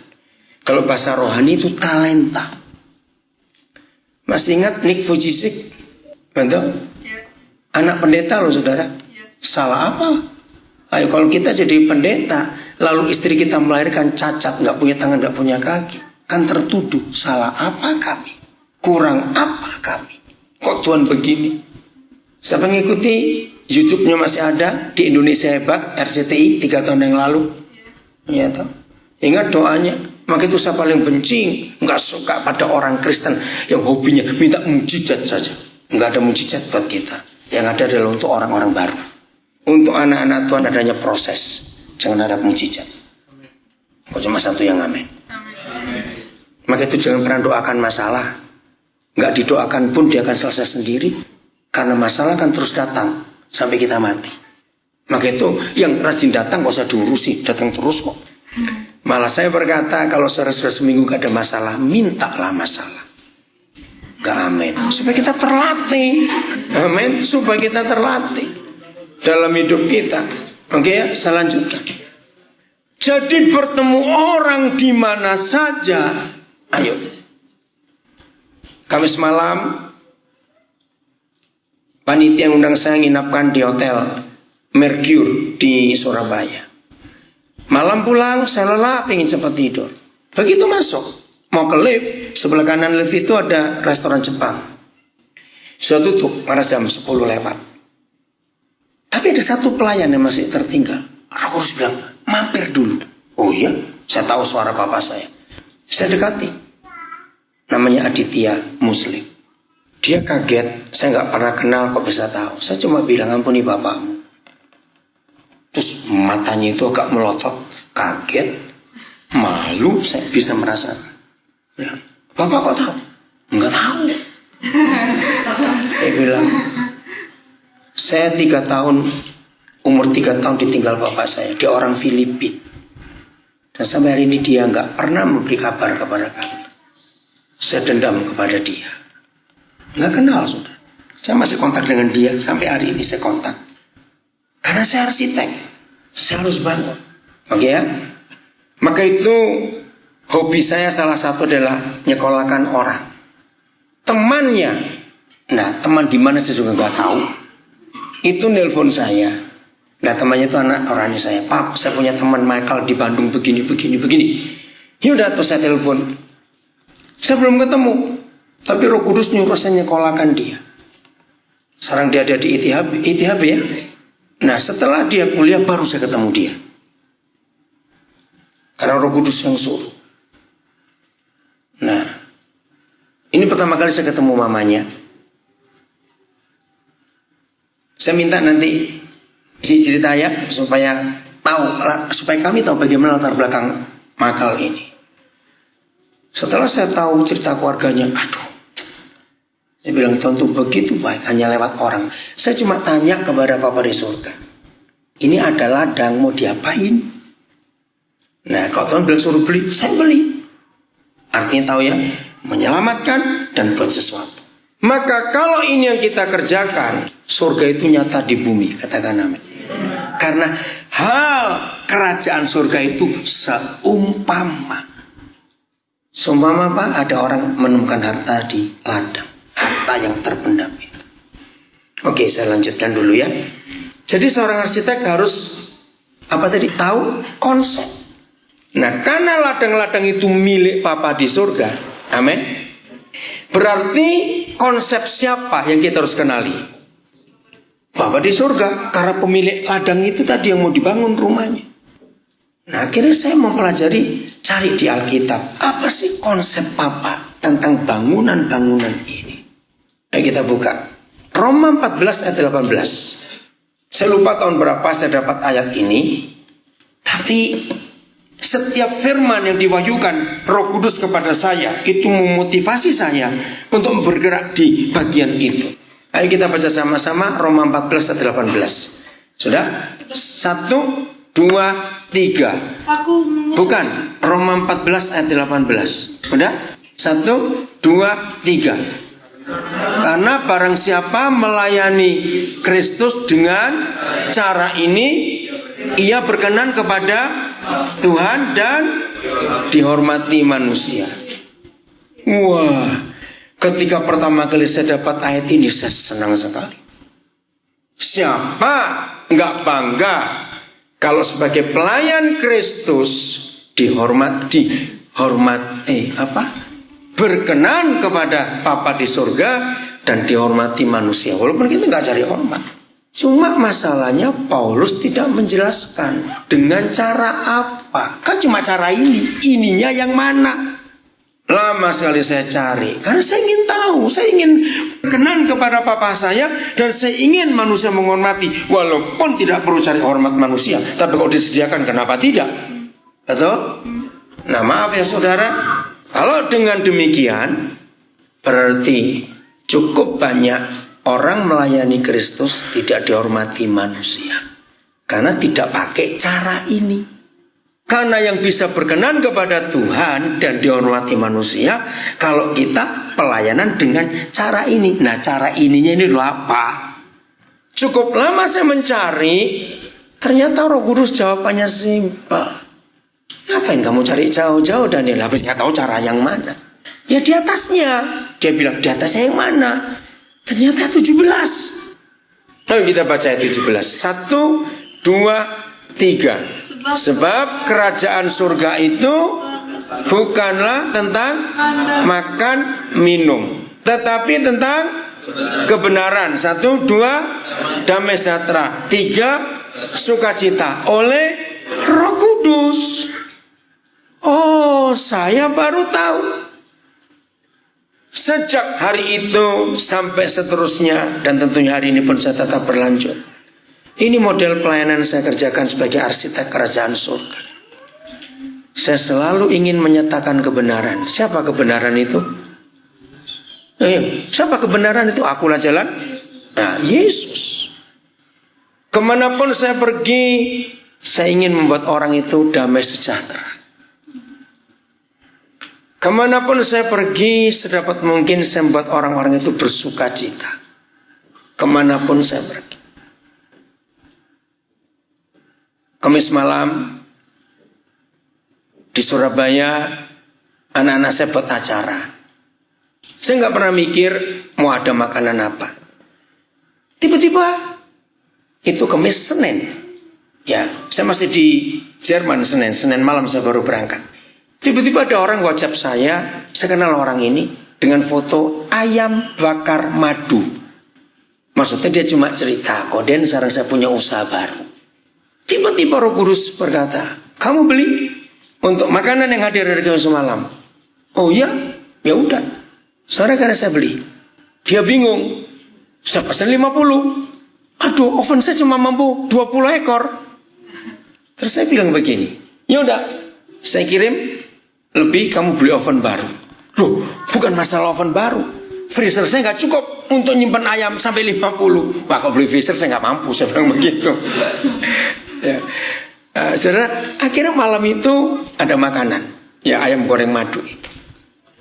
Kalau bahasa rohani itu talenta. Masih ingat Nick Vujicic? Betul? Anak pendeta loh saudara. Salah apa? Ayo kalau kita jadi pendeta, lalu istri kita melahirkan cacat, nggak punya tangan, nggak punya kaki, kan tertuduh. Salah apa kami? Kurang apa kami? Kok Tuhan begini? Siapa ngikuti YouTube-nya masih ada di Indonesia Hebat RCTI 3 tahun yang lalu? Ya toh. Ingat doanya. Maka itu saya paling benci, nggak suka pada orang Kristen yang hobinya minta mujizat saja. Nggak ada mujizat buat kita. Yang ada adalah untuk orang-orang baru. Untuk anak-anak Tuhan adanya proses. Jangan ada mujizat. Kok cuma satu yang amin. Maka itu jangan pernah doakan masalah. Nggak didoakan pun dia akan selesai sendiri. Karena masalah kan terus datang sampai kita mati. Maka itu yang rajin datang gak usah diurusi, datang terus kok. Malah saya berkata kalau sudah seminggu gak ada masalah, mintalah masalah. Gak amin. Supaya kita terlatih. Amin. Supaya kita terlatih dalam hidup kita. Oke ya, saya lanjutkan. Jadi bertemu orang di mana saja. Ayo. Kamis malam panitia yang undang saya nginapkan di hotel Mercure di Surabaya. Malam pulang saya lelah, pengen cepat tidur. Begitu masuk, mau ke lift, sebelah kanan lift itu ada restoran Jepang. Sudah tutup, karena jam 10 lewat. Tapi ada satu pelayan yang masih tertinggal. Aku harus bilang, mampir dulu. Oh iya, saya tahu suara papa saya. Saya dekati. Namanya Aditya Muslim. Dia kaget, saya nggak pernah kenal kok bisa tahu. Saya cuma bilang ampuni bapakmu. Terus matanya itu agak melotot, kaget, malu, saya bisa merasakan. Bilang, Bapak kok tahu? Enggak tahu. Saya bilang, saya 3 tahun, umur 3 tahun ditinggal bapak saya. Dia orang Filipina. Dan sampai hari ini dia nggak pernah memberi kabar kepada kami. Saya dendam kepada dia. Nggak kenal sudah. Saya masih kontak dengan dia sampai hari ini saya kontak. Karena saya arsitek, saya harus bangun. Oke ya? Maka itu hobi saya salah satu adalah nyekolahkan orang. Temannya, nah teman di mana saya juga nggak tahu. Itu nelpon saya. Nah temannya itu anak orangnya saya. Pak, saya punya teman Michael di Bandung begini. Yaudah terus saya telepon. Saya belum ketemu, tapi Roh Kudus nyuruh saya nyekolahkan dia. Sekarang dia ada di ITHB ya. Nah setelah dia kuliah baru saya ketemu dia. Karena Roh Kudus yang suruh. Nah ini pertama kali saya ketemu mamanya. Saya minta nanti cerita ya supaya kami tahu bagaimana latar belakang Michael ini. Setelah saya tahu cerita keluarganya, saya bilang Tuhan tuh begitu baik, hanya lewat orang. Saya cuma tanya kepada Bapa di surga, ini ada ladang mau diapain? Nah kalau Tuhan bilang suruh beli, saya beli. Artinya tahu ya, menyelamatkan, dan buat sesuatu. Maka kalau ini yang kita kerjakan, surga itu nyata di bumi, katakan amin. Karena hal kerajaan surga itu seumpama apa? Ada orang menemukan harta di ladang, harta yang terpendam itu. Oke, saya lanjutkan dulu ya. Jadi seorang arsitek harus tahu konsep. Nah, karena ladang-ladang itu milik Bapa di surga, amin. Berarti konsep siapa yang kita harus kenali? Bapa di surga, karena pemilik ladang itu tadi yang mau dibangun rumahnya. Nah, akhirnya saya mempelajari, cari di Alkitab, apa sih konsep Bapa tentang bangunan-bangunan ini. Ayo kita buka Roma 14 ayat 18. Saya lupa tahun berapa saya dapat ayat ini, tapi setiap firman yang diwahyukan Roh Kudus kepada saya itu memotivasi saya untuk bergerak di bagian itu. Ayo kita baca sama-sama Roma 14 ayat 18. Sudah? 1, 2, 3. Bukan, Roma 14 ayat 18. Sudah? 1, 2, 3. Karena barang siapa melayani Kristus dengan cara ini, ia berkenan kepada Tuhan dan dihormati manusia. Wah, ketika pertama kali saya dapat ayat ini, saya senang sekali. Siapa nggak bangga kalau sebagai pelayan Kristus berkenan kepada Bapa di surga dan dihormati manusia. Walaupun kita nggak cari hormat. Cuma masalahnya Paulus tidak menjelaskan dengan cara apa. Kan cuma cara ini. Ininya yang mana? Lama sekali saya cari. Karena saya ingin tahu. Saya ingin berkenan kepada Bapa saya. Dan saya ingin manusia menghormati. Walaupun tidak perlu cari hormat manusia. Tapi kalau disediakan, kenapa tidak? Betul? Nah, maaf ya saudara. Kalau dengan demikian, berarti cukup banyak orang melayani Kristus tidak dihormati manusia. Karena tidak pakai cara ini. Karena yang bisa berkenan kepada Tuhan dan dihormati manusia, kalau kita pelayanan dengan cara ini. Nah, cara ininya ini apa? Cukup lama saya mencari, ternyata Roh Kudus jawabannya simpel. Ngapain kamu cari jauh-jauh Daniel? Habis nggak tahu cara yang mana. Ya di atasnya. Dia bilang di atasnya yang mana? Ternyata 17. Ayo kita baca ayat 17. 1, 2, 3. Sebab kerajaan surga itu bukanlah tentang makan minum, tetapi tentang kebenaran. 1, 2, damai sejahtera. 3, sukacita oleh Roh Kudus. Oh, saya baru tahu. Sejak hari itu sampai seterusnya, dan tentunya hari ini pun saya tetap berlanjut. Ini model pelayanan saya kerjakan sebagai arsitek kerajaan surga. Saya selalu ingin menyatakan kebenaran. Siapa kebenaran itu? Siapa kebenaran itu? Akulah jalan. Nah, Yesus. Kemanapun saya pergi, saya ingin membuat orang itu damai sejahtera. Kemanapun saya pergi, sedapat mungkin saya membuat orang-orang itu bersuka cita. Kemanapun saya pergi. Kamis malam di Surabaya, anak-anak saya buat acara. Saya nggak pernah mikir mau ada makanan apa. Tiba-tiba itu Kamis Senin. Ya, saya masih di Jerman Senin malam saya baru berangkat. Tiba-tiba ada orang WhatsApp saya kenal orang ini dengan foto ayam bakar madu. Maksudnya dia cuma cerita, Den sekarang saya punya usaha baru. Tiba-tiba Roh Kudus berkata, kamu beli untuk makanan yang hadir dari Kamis malam. Oh iya, ya udah. Sore karena saya beli. Dia bingung. Saya pesan 50. Aduh, oven saya cuma mampu 20 ekor. Terus saya bilang begini, ya udah, saya kirim lebih, kamu beli oven baru. Loh, bukan masalah oven baru. Freezer saya nggak cukup untuk nyimpan ayam sampai 50. Wah, kalau beli freezer saya nggak mampu, saya bilang begitu. Ya. Saudara, akhirnya malam itu ada makanan. Ya, ayam goreng madu itu.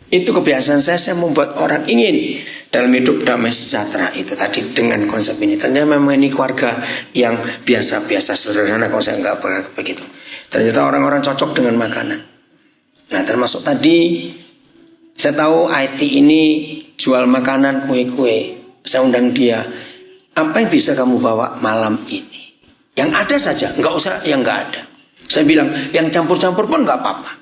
Itu kebiasaan saya membuat orang ingin dalam hidup damai sejahtera itu tadi dengan konsep ini. Ternyata memang ini keluarga yang biasa-biasa sederhana, kalau saya nggak begitu. Ternyata orang-orang cocok dengan makanan. Nah, termasuk tadi saya tahu IT ini jual makanan, kue-kue. Saya undang dia, apa yang bisa kamu bawa malam ini? Yang ada saja, nggak usah yang nggak ada. Saya bilang, yang campur-campur pun nggak apa-apa.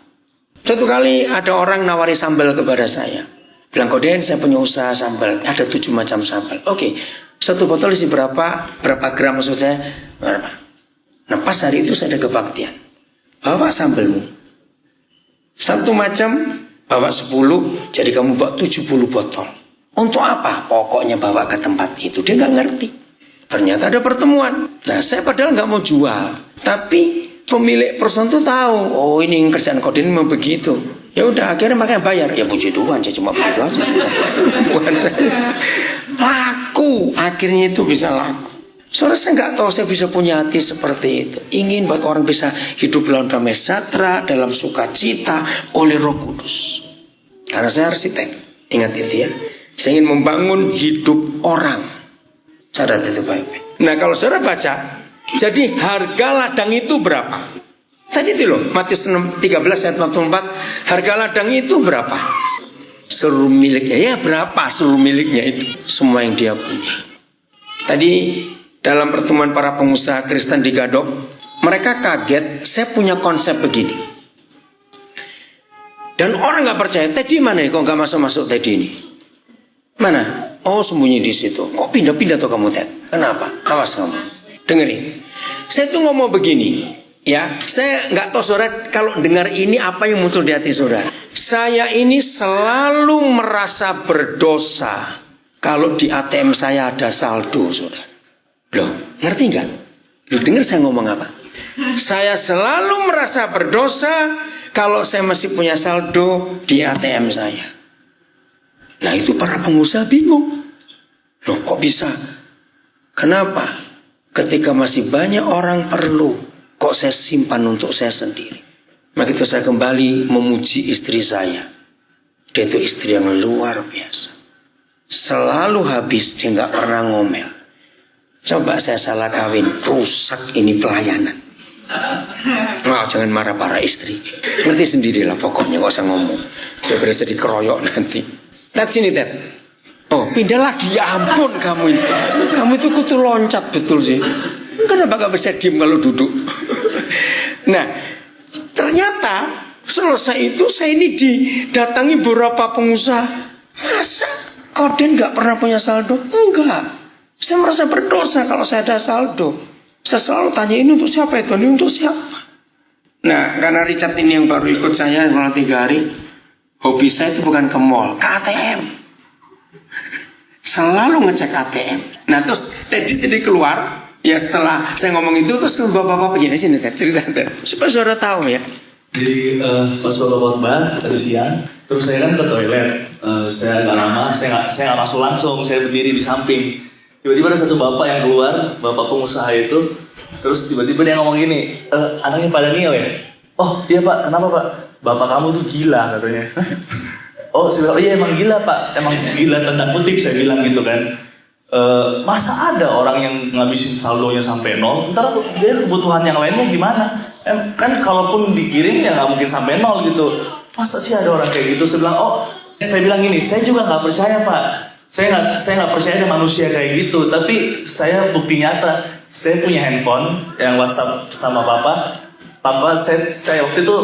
Suatu kali ada orang nawari sambal kepada saya. Bilang, Koden, saya punya usaha sambal. Ada 7 macam sambal. Oke, 1 botol isi berapa gram maksud saya? Berapa? Nah, pas hari itu saya ada kebaktian. Bawa sambalmu. 1 macam, bawa 10, jadi kamu bawa 70 botol. Untuk apa? Pokoknya bawa ke tempat itu. Dia nggak ngerti. Ternyata ada pertemuan. Nah, saya padahal nggak mau jual. Tapi pemilik perusahaan itu tahu, oh ini kerjaan Koden memang begitu. Ya udah, akhirnya mereka bayar. Ya puji Tuhan, saya cuma begitu aja sudah. Laku, akhirnya itu bisa laku. Soalnya saya nggak tahu saya bisa punya hati seperti itu. Ingin buat orang bisa hidup dalam damai sejahtera, dalam sukacita oleh Roh Kudus. Karena saya arsitek, ingat itu ya. Saya ingin membangun hidup orang. Catat itu baik-baik. Nah, kalau saudara baca, jadi harga ladang itu berapa? Tadi itu loh, Matius 13 ayat 44. Harga ladang itu berapa? Seluruh miliknya. Ya berapa seluruh miliknya itu? Semua yang dia punya. Tadi dalam pertemuan para pengusaha Kristen di Gadok, mereka kaget, saya punya konsep begini. Dan orang gak percaya, Teddy mana ya? Kok gak masuk-masuk Teddy ini? Mana? Oh, sembunyi di situ. Kok pindah-pindah tuh kamu, Ted? Kenapa? Awas kamu. Dengerin. Saya tuh ngomong begini, ya. Saya nggak tahu saudara kalau dengar ini apa yang muncul di hati saudara. Saya ini selalu merasa berdosa kalau di ATM saya ada saldo, saudara. Loh, ngerti nggak? Lu dengar saya ngomong apa? Saya selalu merasa berdosa kalau saya masih punya saldo di ATM saya. Nah, itu para pengusaha bingung. Loh, kok bisa? Kenapa? Ketika masih banyak orang perlu, kok saya simpan untuk saya sendiri? Maka itu saya kembali memuji istri saya. Dia itu istri yang luar biasa. Selalu habis, dia nggak pernah ngomel. Coba saya salah kawin, rusak ini pelayanan. Nah, jangan marah para istri. Ngerti sendirilah pokoknya, gak usah ngomong. Saya berasa dikeroyok nanti. Ted sini, Ted. Oh, pindah lagi. Ya ampun kamu ini. Kamu itu kutu loncat betul sih. Kenapa gak bisa diem kalau duduk? Nah, ternyata selesai itu saya ini didatangi beberapa pengusaha. Masa Koden gak pernah punya saldo? Enggak. Saya merasa berdosa kalau saya ada saldo. Saya selalu tanya, ini untuk siapa itu? Ini untuk siapa? Nah, karena Richard ini yang baru ikut saya malah 3 hari. Hobi saya itu bukan ke mall, ke ATM. Selalu ngecek ATM. Nah, terus tadi keluar. Ya setelah saya ngomong itu, terus bapak-bapak begini, sini Ted, cerita Ted, supaya saudara tahu ya. Jadi pas bapak khotbah tadi siang, terus saya kan ke toilet. Saya agak lama, saya nggak masuk langsung, saya berdiri di samping. Tiba-tiba ada satu bapak yang keluar, bapak pengusaha itu. Terus tiba-tiba dia ngomong gini, anaknya Pak Daniel ya? Oh iya Pak, kenapa Pak? Bapak kamu tuh gila katanya. Oh saya bilang, iya emang gila Pak, emang gila tanda kutip saya bilang gitu kan. Masa ada orang yang ngabisin saldonya sampai 0, ntar dia kebutuhan yang lainnya gimana? Kan kalaupun dikirim ya nggak mungkin sampai 0 gitu. Masa sih ada orang kayak gitu? Saya bilang gini, saya juga nggak percaya Pak. Saya nggak percaya ada manusia kayak gitu. Tapi saya bukti nyata, saya punya handphone yang WhatsApp sama Papa. Saya waktu itu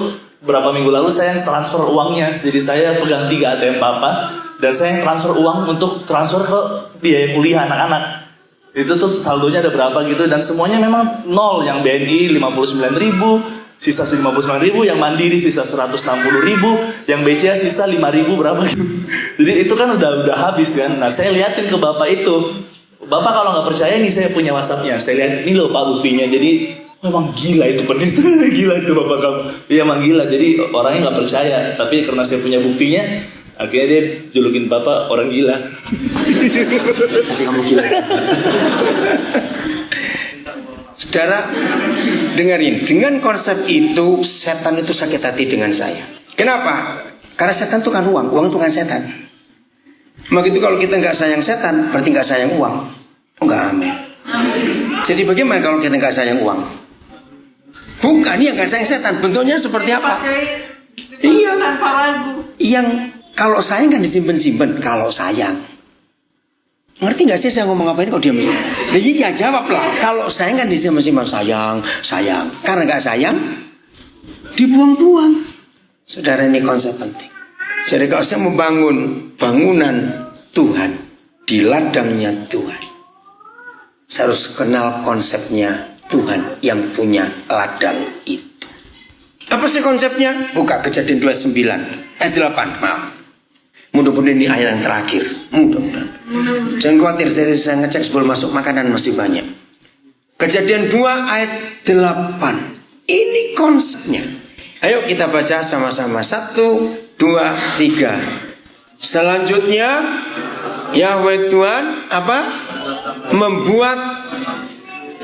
berapa minggu lalu saya transfer uangnya. Jadi saya pegang 3 ATM Papa dan saya transfer uang untuk transfer ke biaya kuliah anak-anak. Itu tuh saldonya ada berapa gitu dan semuanya memang 0. Yang BNI 59.000, sisa 59.000, yang Mandiri sisa 160.000, yang BCA sisa 5.000 berapa gitu. Jadi itu kan udah habis kan. Nah saya liatin ke bapak itu. Bapak kalau nggak percaya nih saya punya WhatsAppnya. Saya lihat ini loh Pak buktinya. Jadi memang gila itu pendeta. Gila itu bapak kamu. Iya emang gila. Jadi orangnya nggak percaya. Tapi karena saya punya buktinya, akhirnya dia julukin bapak orang gila. Tapi kamu gila. Saudara, dengerin. Dengan konsep itu, setan itu sakit hati dengan saya. Kenapa? Karena setan itu kan uang itu kan setan. Begitu kalau kita nggak sayang setan, berarti nggak sayang uang. Enggak, amin. Jadi bagaimana kalau kita nggak sayang uang? Bukan, yang nggak sayang setan. Bentuknya seperti apa? Iya, tanpa ragu. Yang kalau sayang kan disimpan-simpan. Kalau sayang, ngerti nggak sih saya ngomong apa ini? Kok diam? Iya, jawab lah. Kalau sayang kan disimpan-simpan. Sayang. Karena nggak sayang, dibuang-buang. Saudara, ini konsep penting. Jadi kalau saya membangun bangunan Tuhan di ladangnya Tuhan, saya harus kenal konsepnya Tuhan yang punya ladang itu. Apa sih konsepnya? Buka Kejadian 29 ayat 8. Maaf. Mudah-mudahan ini ayat yang terakhir. Mudah-mudahan. Jangan khawatir, saya ngecek sebelum masuk, makanan masih banyak. Kejadian 2 ayat 8. Ini konsepnya. Ayo kita baca sama-sama. 1, 2, 3. Selanjutnya Yahweh Tuhan apa? Membuat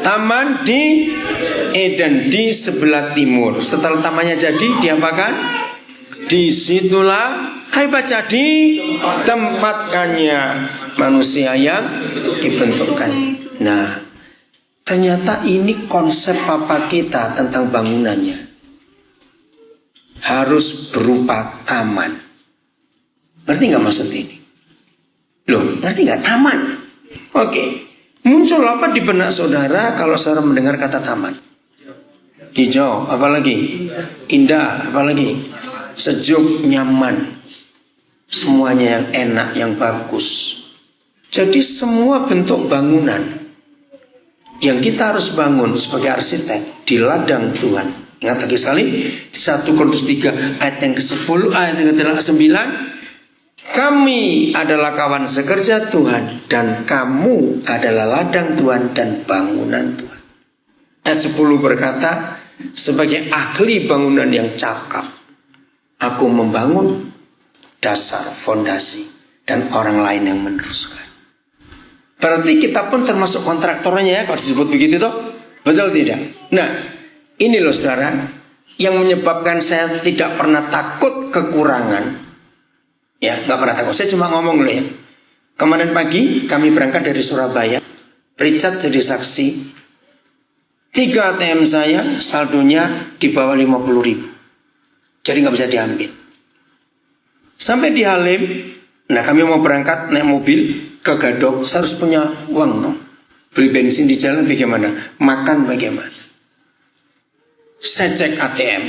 taman di Eden di sebelah timur. Setelah tamannya jadi, diapakan? Disitulah, hai baca, ditempatkannya manusia yang dibentukkan. Nah, ternyata ini konsep papa kita tentang bangunannya. Harus berupa taman. Ngerti nggak maksud ini? Loh, ngerti nggak taman? Oke. Muncul apa di benak saudara kalau saudara mendengar kata taman? Hijau, apalagi? Indah, apalagi? Sejuk, nyaman. Semuanya yang enak, yang bagus. Jadi semua bentuk bangunan yang kita harus bangun sebagai arsitek di ladang Tuhan. Ingat lagi sekali, 1 Korintus 3 ayat yang ke-10, ayat yang ke-9. Kami adalah kawan sekerja Tuhan, dan kamu adalah ladang Tuhan dan bangunan Tuhan. Ayat 10 berkata, sebagai ahli bangunan yang cakap, aku membangun dasar fondasi dan orang lain yang meneruskan. Berarti kita pun termasuk kontraktornya ya, kalau disebut begitu toh. Betul tidak? Nah, ini loh saudara, yang menyebabkan saya tidak pernah takut kekurangan. Ya, nggak pernah takut. Saya cuma ngomong dulu ya. Kemarin pagi kami berangkat dari Surabaya. Richard jadi saksi. 3 ATM saya saldonya di bawah 50.000. Jadi nggak bisa diambil. Sampai di Halim. Nah, kami mau berangkat naik mobil ke Gadok. Saya harus punya uang dong. Beli bensin di jalan bagaimana? Makan bagaimana? Saya cek ATM.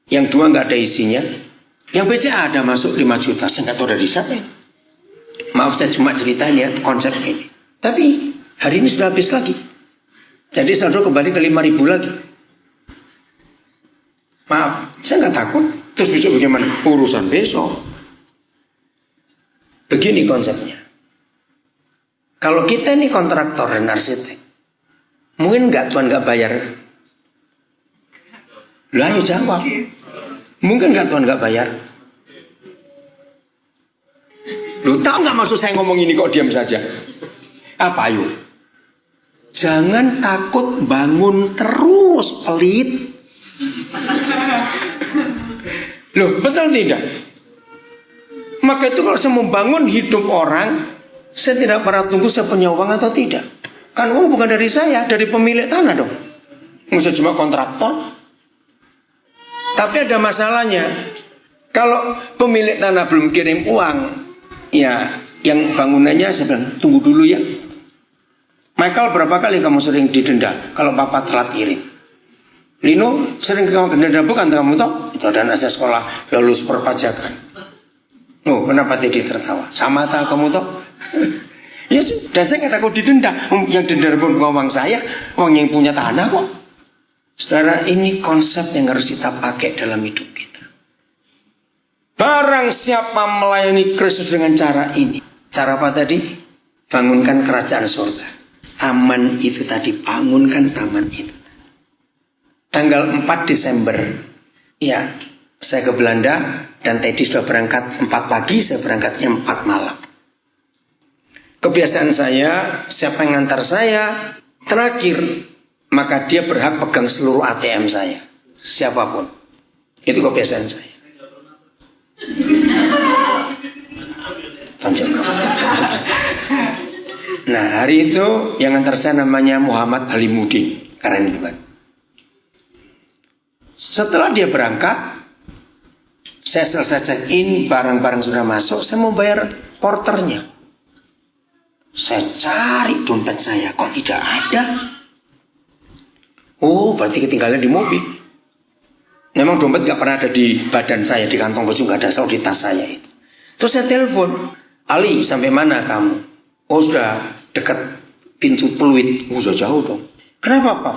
Yang 2 nggak ada isinya. Yang BCA ada masuk 5 juta. Saya nggak tahu dari siapa. Maaf, saya cuma ceritanya konsep ini. Tapi hari ini sudah habis lagi. Jadi saldo kembali ke 5.000 lagi. Maaf, saya nggak takut. Terus besok bagaimana? Urusan besok. Begini konsepnya. Kalau kita ini kontraktor dan arsitek, mungkin nggak Tuhan nggak bayar? Lah, ayo jawab. Mungkin nggak Tuhan nggak bayar? Lu tahu nggak maksud saya ngomong ini kok diam saja? Apa ayo? Jangan takut bangun terus, pelit. Loh, betul tidak? Maka itu kalau saya membangun hidup orang, saya tidak pernah tunggu saya punya uang atau tidak. Kan uang bukan dari saya, dari pemilik tanah dong. Nggak usah cuma kontraktor. Tapi ada masalahnya. Kalau pemilik tanah belum kirim uang, ya yang bangunannya saya bilang tunggu dulu ya. Michael, berapa kali kamu sering didenda kalau papa telat kirim? Lino, sering kamu didenda bukan kamu toh? Itu ada anak saya sekolah lulus perpajakan. Oh, kenapa tadi tertawa? Sama tak kamu toh? Ya sudah, saya nggak takut didenda. Yang denda pun bukan uang saya, uang yang punya tanah kok. Saudara, ini konsep yang harus kita pakai dalam hidup kita. Barang siapa melayani Kristus dengan cara ini. Cara apa tadi? Bangunkan kerajaan surga. Taman itu tadi, bangunkan taman itu. Tanggal 4 Desember, ya, saya ke Belanda dan Teddy sudah berangkat 4 pagi, saya berangkatnya 4 malam. Kebiasaan saya, siapa yang ngantar saya terakhir, maka dia berhak pegang seluruh ATM saya, siapapun. Itu kebiasaan saya. Tunjukkan. Nah, hari itu yang antar saya namanya Muhammad Halimudin. Keren bukan? Setelah dia berangkat, saya selesai check-in, barang-barang sudah masuk, saya mau bayar porternya. Saya cari dompet saya, kok tidak ada? Oh, berarti ketinggalan di mobil. Memang dompet gak pernah ada di badan saya, di kantong baju gak ada, selalu di tas saya itu. Terus saya telepon, Ali, sampai mana kamu? Oh, sudah dekat pintu Pluit. Sudah jauh dong. Kenapa, Pak?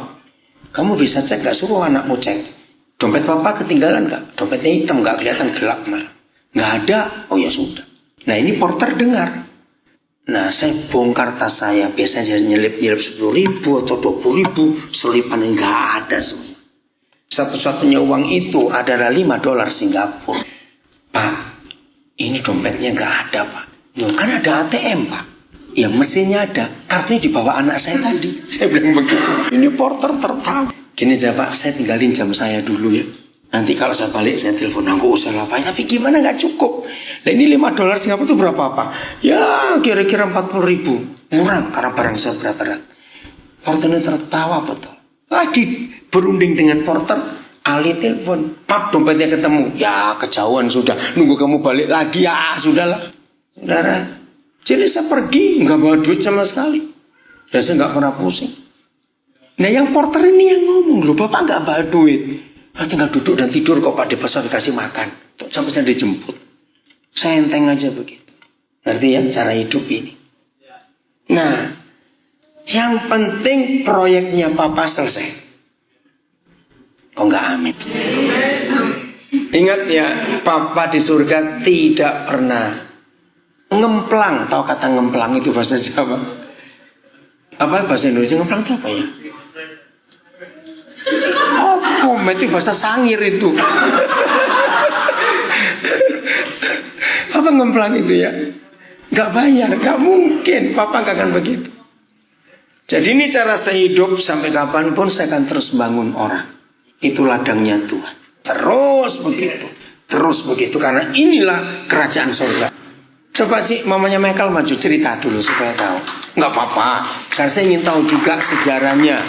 Kamu bisa cek gak? Suruh anakmu cek. Dompet papa ketinggalan gak? Dompetnya hitam, gak kelihatan, gelap malah. Gak ada. Oh ya sudah. Nah ini porter dengar. Nah saya bongkar tas saya. Biasanya nyelip-nyelip 10.000 atau 20.000. Selipan gak ada semua. Satu-satunya uang itu adalah $5 Singapura. Pak, ini dompetnya gak ada, Pak. Loh, kan ada ATM, Pak. Ya mestinya ada. Kartunya dibawa anak saya tadi. Saya bilang begitu. Ini porter tertawa. Gini aja, Pak, saya tinggalin jam saya dulu ya. Nanti kalau saya balik saya telepon, nggak usah lah Pak. Tapi gimana nggak cukup? Nah ini $5 Singapura itu berapa Pak? Ya kira-kira 40.000. Murah karena barang saya berat-berat. Porternya tertawa betul. Lagi berunding dengan porter, Ali telepon, Pak dompetnya ketemu. Ya kejauhan sudah. Nunggu kamu balik lagi ya sudahlah. Saudara. Jadi saya pergi nggak bawa duit sama sekali. Dan saya nggak pernah pusing. Nah yang porter ini yang ngomong, loh Bapak gak bawa duit. Tinggal duduk dan tidur kok Pak, di pasar dikasih makan. Sampai saya dijemput. Saya enteng aja begitu. Ngerti ya cara hidup ini. Nah yang penting proyeknya Papa selesai. Kok gak amin? Ingat ya, Papa di surga tidak pernah ngemplang. Tahu kata ngemplang itu bahasa Jawa? Apa bahasa Indonesia ngemplang itu apa ya? Oh, itu bahasa Sangir itu. Apa ngemplang itu ya? Gak bayar, gak mungkin. Papa gak akan begitu. Jadi ini cara saya hidup. Sampai kapanpun saya akan terus bangun orang. Itu ladangnya Tuhan. Terus begitu. Terus begitu. Karena inilah kerajaan surga. Coba sih mamanya Michael maju cerita dulu supaya tahu. Nggak apa-apa, karena saya ingin tahu juga sejarahnya.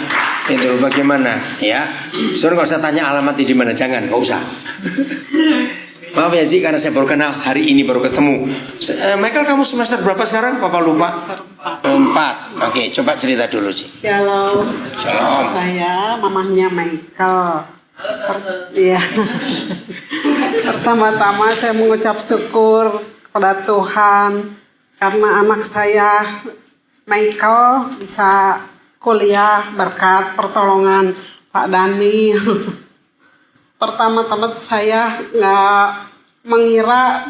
Itu bagaimana, ya? Suruh nggak usah tanya alamatnya di mana, jangan, nggak usah. Maaf ya Ji, karena saya baru kenal hari ini baru ketemu. Michael, kamu semester berapa sekarang? Papa lupa. 4. Oke, coba cerita dulu Ji. Shalom. Shalom. Saya mamahnya Michael. Iya. Pertama-tama saya mengucap syukur kepada Tuhan karena anak saya Michael bisa kuliah berkat pertolongan Pak Dani. Pertama-tama saya nggak mengira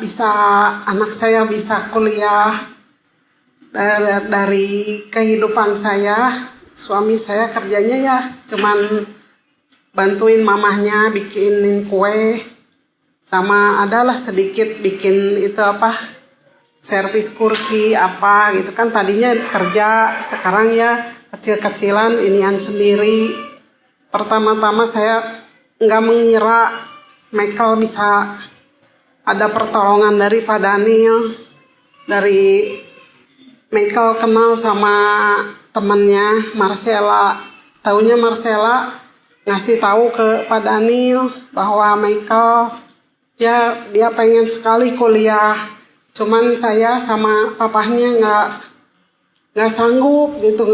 anak saya bisa kuliah. Dari kehidupan saya, suami saya kerjanya ya cuman bantuin mamahnya bikinin kue, sama adalah sedikit bikin itu servis kursi apa gitu kan, tadinya kerja, sekarang ya kecil-kecilan inian sendiri. Pertama-tama saya nggak mengira Michael bisa ada pertolongan dari Pak Daniel. Dari Michael kenal sama temannya Marcella, taunya Marcella ngasih tahu ke Pak Daniel bahwa Michael ya dia pengen sekali kuliah. Cuman saya sama papahnya nggak sanggup gitu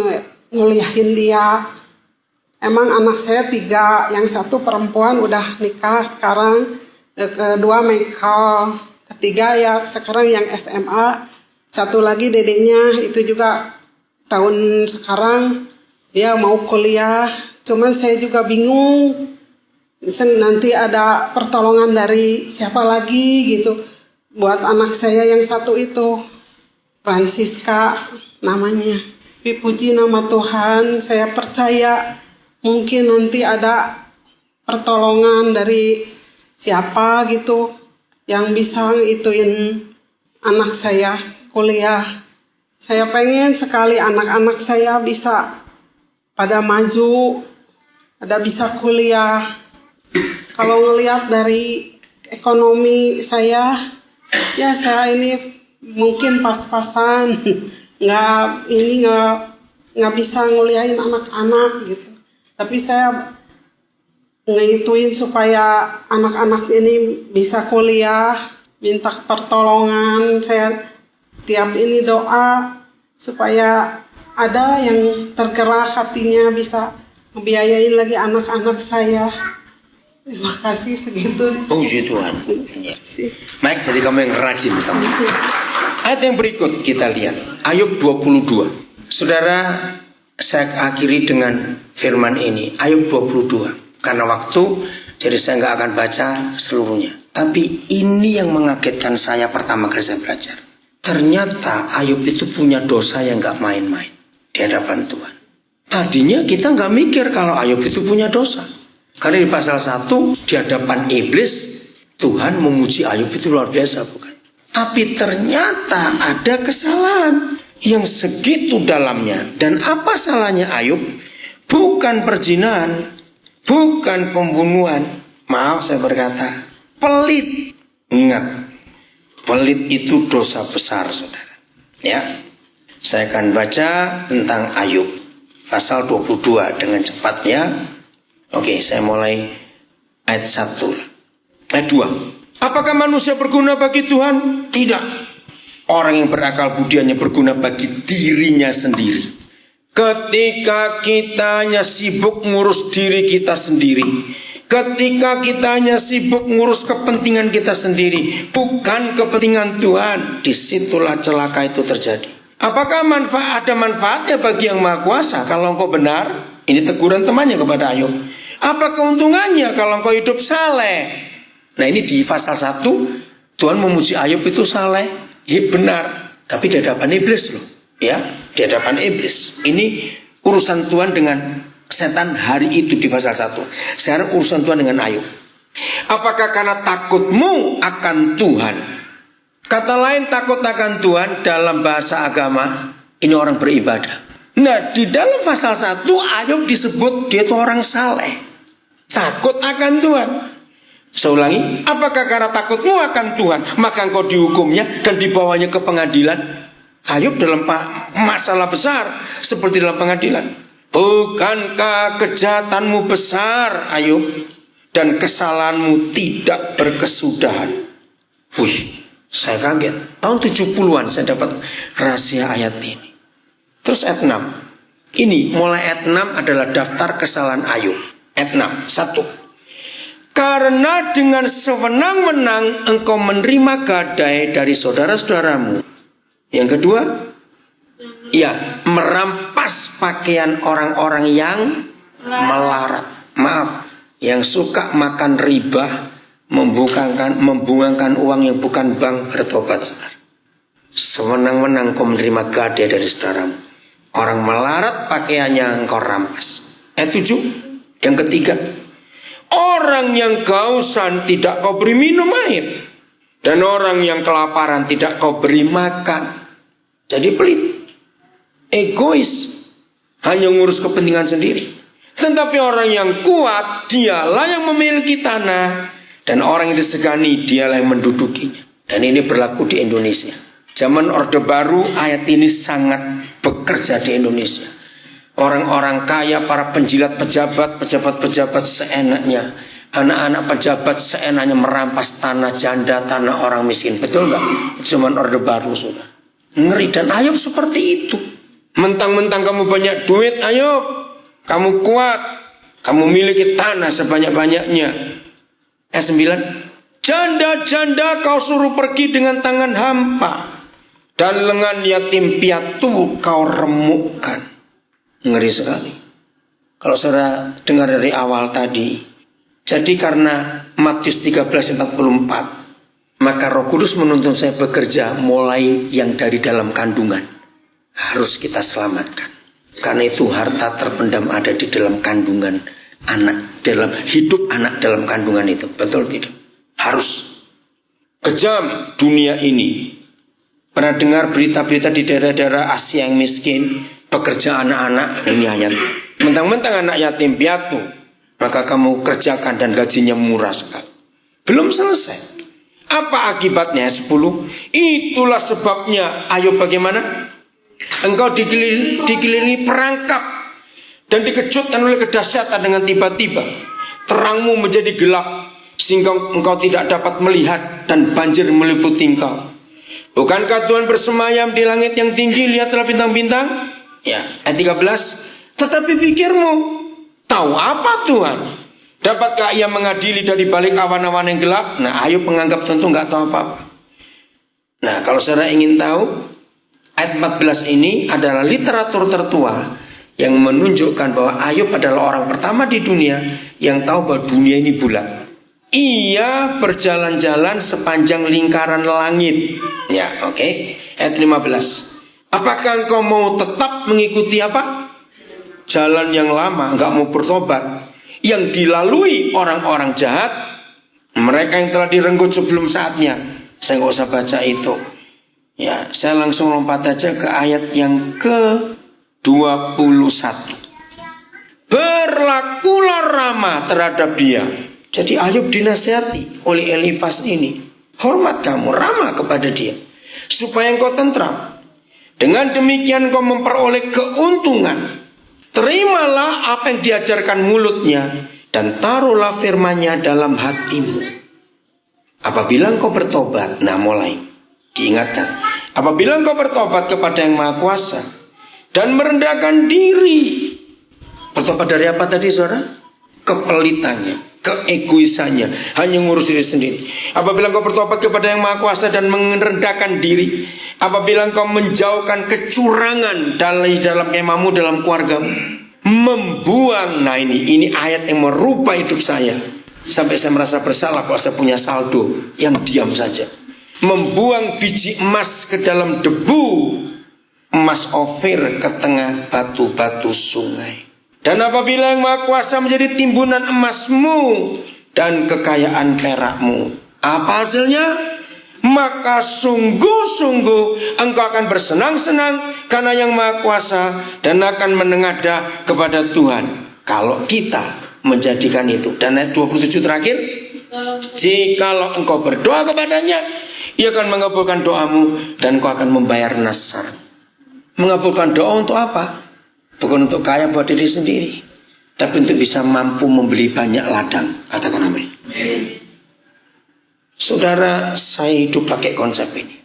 nguliahin dia. Emang anak saya 3, yang 1 perempuan udah nikah sekarang, kedua Michael, ketiga ya sekarang yang SMA, 1 lagi dedeknya itu juga tahun sekarang dia mau kuliah. Cuman saya juga bingung, nanti ada pertolongan dari siapa lagi gitu. Buat anak saya yang 1 itu, Francisca namanya. Puji nama Tuhan, saya percaya mungkin nanti ada pertolongan dari siapa gitu yang bisa ngituin anak saya kuliah. Saya pengen sekali anak-anak saya bisa pada maju, ada bisa kuliah. Kalau ngelihat dari ekonomi saya, ya saya ini mungkin pas-pasan, nggak bisa nguliahin anak-anak gitu. Tapi saya ngituin supaya anak-anak ini bisa kuliah, minta pertolongan, saya tiap ini doa supaya ada yang tergerak hatinya bisa ngebiayain lagi anak-anak saya. Terima kasih segitu. Puji Tuhan. Ya. Baik, jadi kamu yang rajin kamu. Ayat yang berikut kita lihat, Ayub 22. Saudara, saya akhiri dengan firman ini, Ayub 22. Karena waktu, jadi saya nggak akan baca seluruhnya. Tapi ini yang mengagetkan saya pertama kali saya belajar. Ternyata Ayub itu punya dosa yang nggak main-main di hadapan Tuhan. Tadinya kita nggak mikir kalau Ayub itu punya dosa. Karena di pasal 1 di hadapan iblis, Tuhan memuji Ayub itu luar biasa, bukan? Tapi ternyata ada kesalahan yang segitu dalamnya. Dan apa salahnya Ayub? Bukan perzinahan, bukan pembunuhan. Maaf saya berkata, pelit. Ingat, pelit itu dosa besar, saudara. Ya, saya akan baca tentang Ayub pasal 22 dengan cepatnya. Oke, saya mulai ayat 1. Ayat 2. Apakah manusia berguna bagi Tuhan? Tidak. Orang yang berakal budi hanya berguna bagi dirinya sendiri. Ketika kita hanya sibuk ngurus diri kita sendiri, ketika kita hanya sibuk ngurus kepentingan kita sendiri, bukan kepentingan Tuhan, disitulah celaka itu terjadi. Apakah ada manfaatnya bagi yang Maha Kuasa kalau engkau benar? Ini teguran temannya kepada Ayub. Apa keuntungannya kalau engkau hidup saleh? Nah, ini di pasal 1 Tuhan memuji Ayub itu saleh, benar, tapi di hadapan iblis loh, ya, di hadapan iblis. Ini urusan Tuhan dengan setan hari itu di pasal 1. Sekarang urusan Tuhan dengan Ayub. Apakah karena takutmu akan Tuhan? Kata lain takut akan Tuhan dalam bahasa agama ini orang beribadah. Nah, di dalam pasal 1 Ayub disebut dia itu orang saleh, takut akan Tuhan. Saya ulangi, apakah karena takutmu akan Tuhan maka engkau dihukumnya dan dibawanya ke pengadilan? Ayub dalam masalah besar seperti dalam pengadilan. Bukankah kejahatanmu besar, Ayub, dan kesalahanmu tidak berkesudahan? Wih, saya kaget. Tahun 70-an saya dapat rahasia ayat ini. Terus ayat 6. Ini mulai ayat 6 adalah daftar kesalahan Ayub. Ayat 6, 1. Karena dengan sewenang-wenang engkau menerima gadai dari saudara-saudaramu. Yang kedua, ya, merampas pakaian orang-orang yang melarat. Maaf, yang suka makan riba, membungangkan uang yang bukan bank, bertobat, saudara. Sewenang-wenang engkau menerima gadai dari saudaramu. Orang melarat pakaiannya engkau rampas. Ayat 7, yang ketiga. Orang yang kehausan tidak kau beri minum air, dan orang yang kelaparan tidak kau beri makan. Jadi pelit, egois, hanya ngurus kepentingan sendiri. Tetapi orang yang kuat, dialah yang memiliki tanah, dan orang yang disegani, dialah yang mendudukinya. Dan ini berlaku di Indonesia. Zaman Orde Baru, ayat ini sangat bekerja di Indonesia. Orang-orang kaya, para penjilat pejabat seenaknya. Anak-anak pejabat seenaknya merampas tanah janda, tanah orang miskin. Betul gak? Itu zaman Orde Baru, saudara. Ngeri. Dan Ayub seperti itu. Mentang-mentang kamu banyak duit, Ayub, kamu kuat, kamu miliki tanah sebanyak-banyaknya. Ayat 9. Janda-janda kau suruh pergi dengan tangan hampa, dan lengan yatim piatu kau remukkan. Ngeri sekali. Kalau saudara dengar dari awal tadi, jadi karena Matius 13:44, maka Roh Kudus menuntun saya bekerja mulai yang dari dalam kandungan. Harus kita selamatkan. Karena itu harta terpendam ada di dalam kandungan anak, dalam hidup anak dalam kandungan itu. Betul tidak? Harus. Kejam dunia ini. Pernah dengar berita-berita di daerah-daerah Asia yang miskin, pekerja anak-anak, ini ayat. Mentang-mentang anak yatim piatu, maka kamu kerjakan dan gajinya murah sekali. Belum selesai. Apa akibatnya? 10. Itulah sebabnya. Ayub bagaimana? Engkau dikelilingi perangkap dan dikejutkan oleh kedahsyatan dengan tiba-tiba. Terangmu menjadi gelap sehingga engkau tidak dapat melihat dan banjir meliputi engkau. Bukankah Tuhan bersemayam di langit yang tinggi? Lihatlah bintang-bintang. Ya, ayat 13. Tetapi pikirmu, tahu apa Tuhan? Dapatkah ia mengadili dari balik awan-awan yang gelap? Nah, Ayub menganggap tentu nggak tahu apa-apa. Nah, kalau saudara ingin tahu, ayat 14 ini adalah literatur tertua yang menunjukkan bahwa Ayub adalah orang pertama di dunia yang tahu bahwa dunia ini bulat. Ia berjalan-jalan sepanjang lingkaran langit. Ya, oke. Ayat 15. Apakah engkau mau tetap mengikuti apa? Jalan yang lama, enggak mau bertobat, yang dilalui orang-orang jahat, mereka yang telah direnggut sebelum saatnya. Saya nggak usah baca itu. Ya, saya langsung lompat aja ke ayat yang ke-21. Berlakulah ramah terhadap dia. Jadi Ayub dinasihati oleh Elifas ini. Hormat kamu, ramah kepada dia, supaya engkau tentram. Dengan demikian kau memperoleh keuntungan. Terimalah apa yang diajarkan mulutnya dan taruhlah firman-Nya dalam hatimu. Apabila engkau bertobat, nah mulai diingatkan. Apabila engkau bertobat kepada Yang Maha Kuasa dan merendahkan diri. Bertobat dari apa tadi, saudara? Kepelitannya, keegoisannya, hanya ngurus diri sendiri. Apabila engkau bertobat kepada Yang Maha Kuasa dan merendahkan diri, apabila engkau menjauhkan kecurangan dari dalam kemahmu, dalam keluargamu, membuang, nah ini ayat yang merubah hidup saya. Sampai saya merasa bersalah kalau saya punya saldo yang diam saja. Membuang biji emas ke dalam debu, emas Ofir ke tengah batu-batu sungai. Dan apabila Yang Maha Kuasa menjadi timbunan emasmu dan kekayaan perakmu, apa hasilnya? Maka sungguh-sungguh engkau akan bersenang-senang karena Yang Maha Kuasa dan akan menengadah kepada Tuhan. Kalau kita menjadikan itu. Dan ayat 27 terakhir, jikalau engkau berdoa kepadanya, Ia akan mengabulkan doamu dan engkau akan membayar nasar. Mengabulkan doa untuk apa? Bukan untuk kaya buat diri sendiri, tapi untuk bisa mampu membeli banyak ladang. Katakan amin. Saudara, saya hidup pakai konsep ini.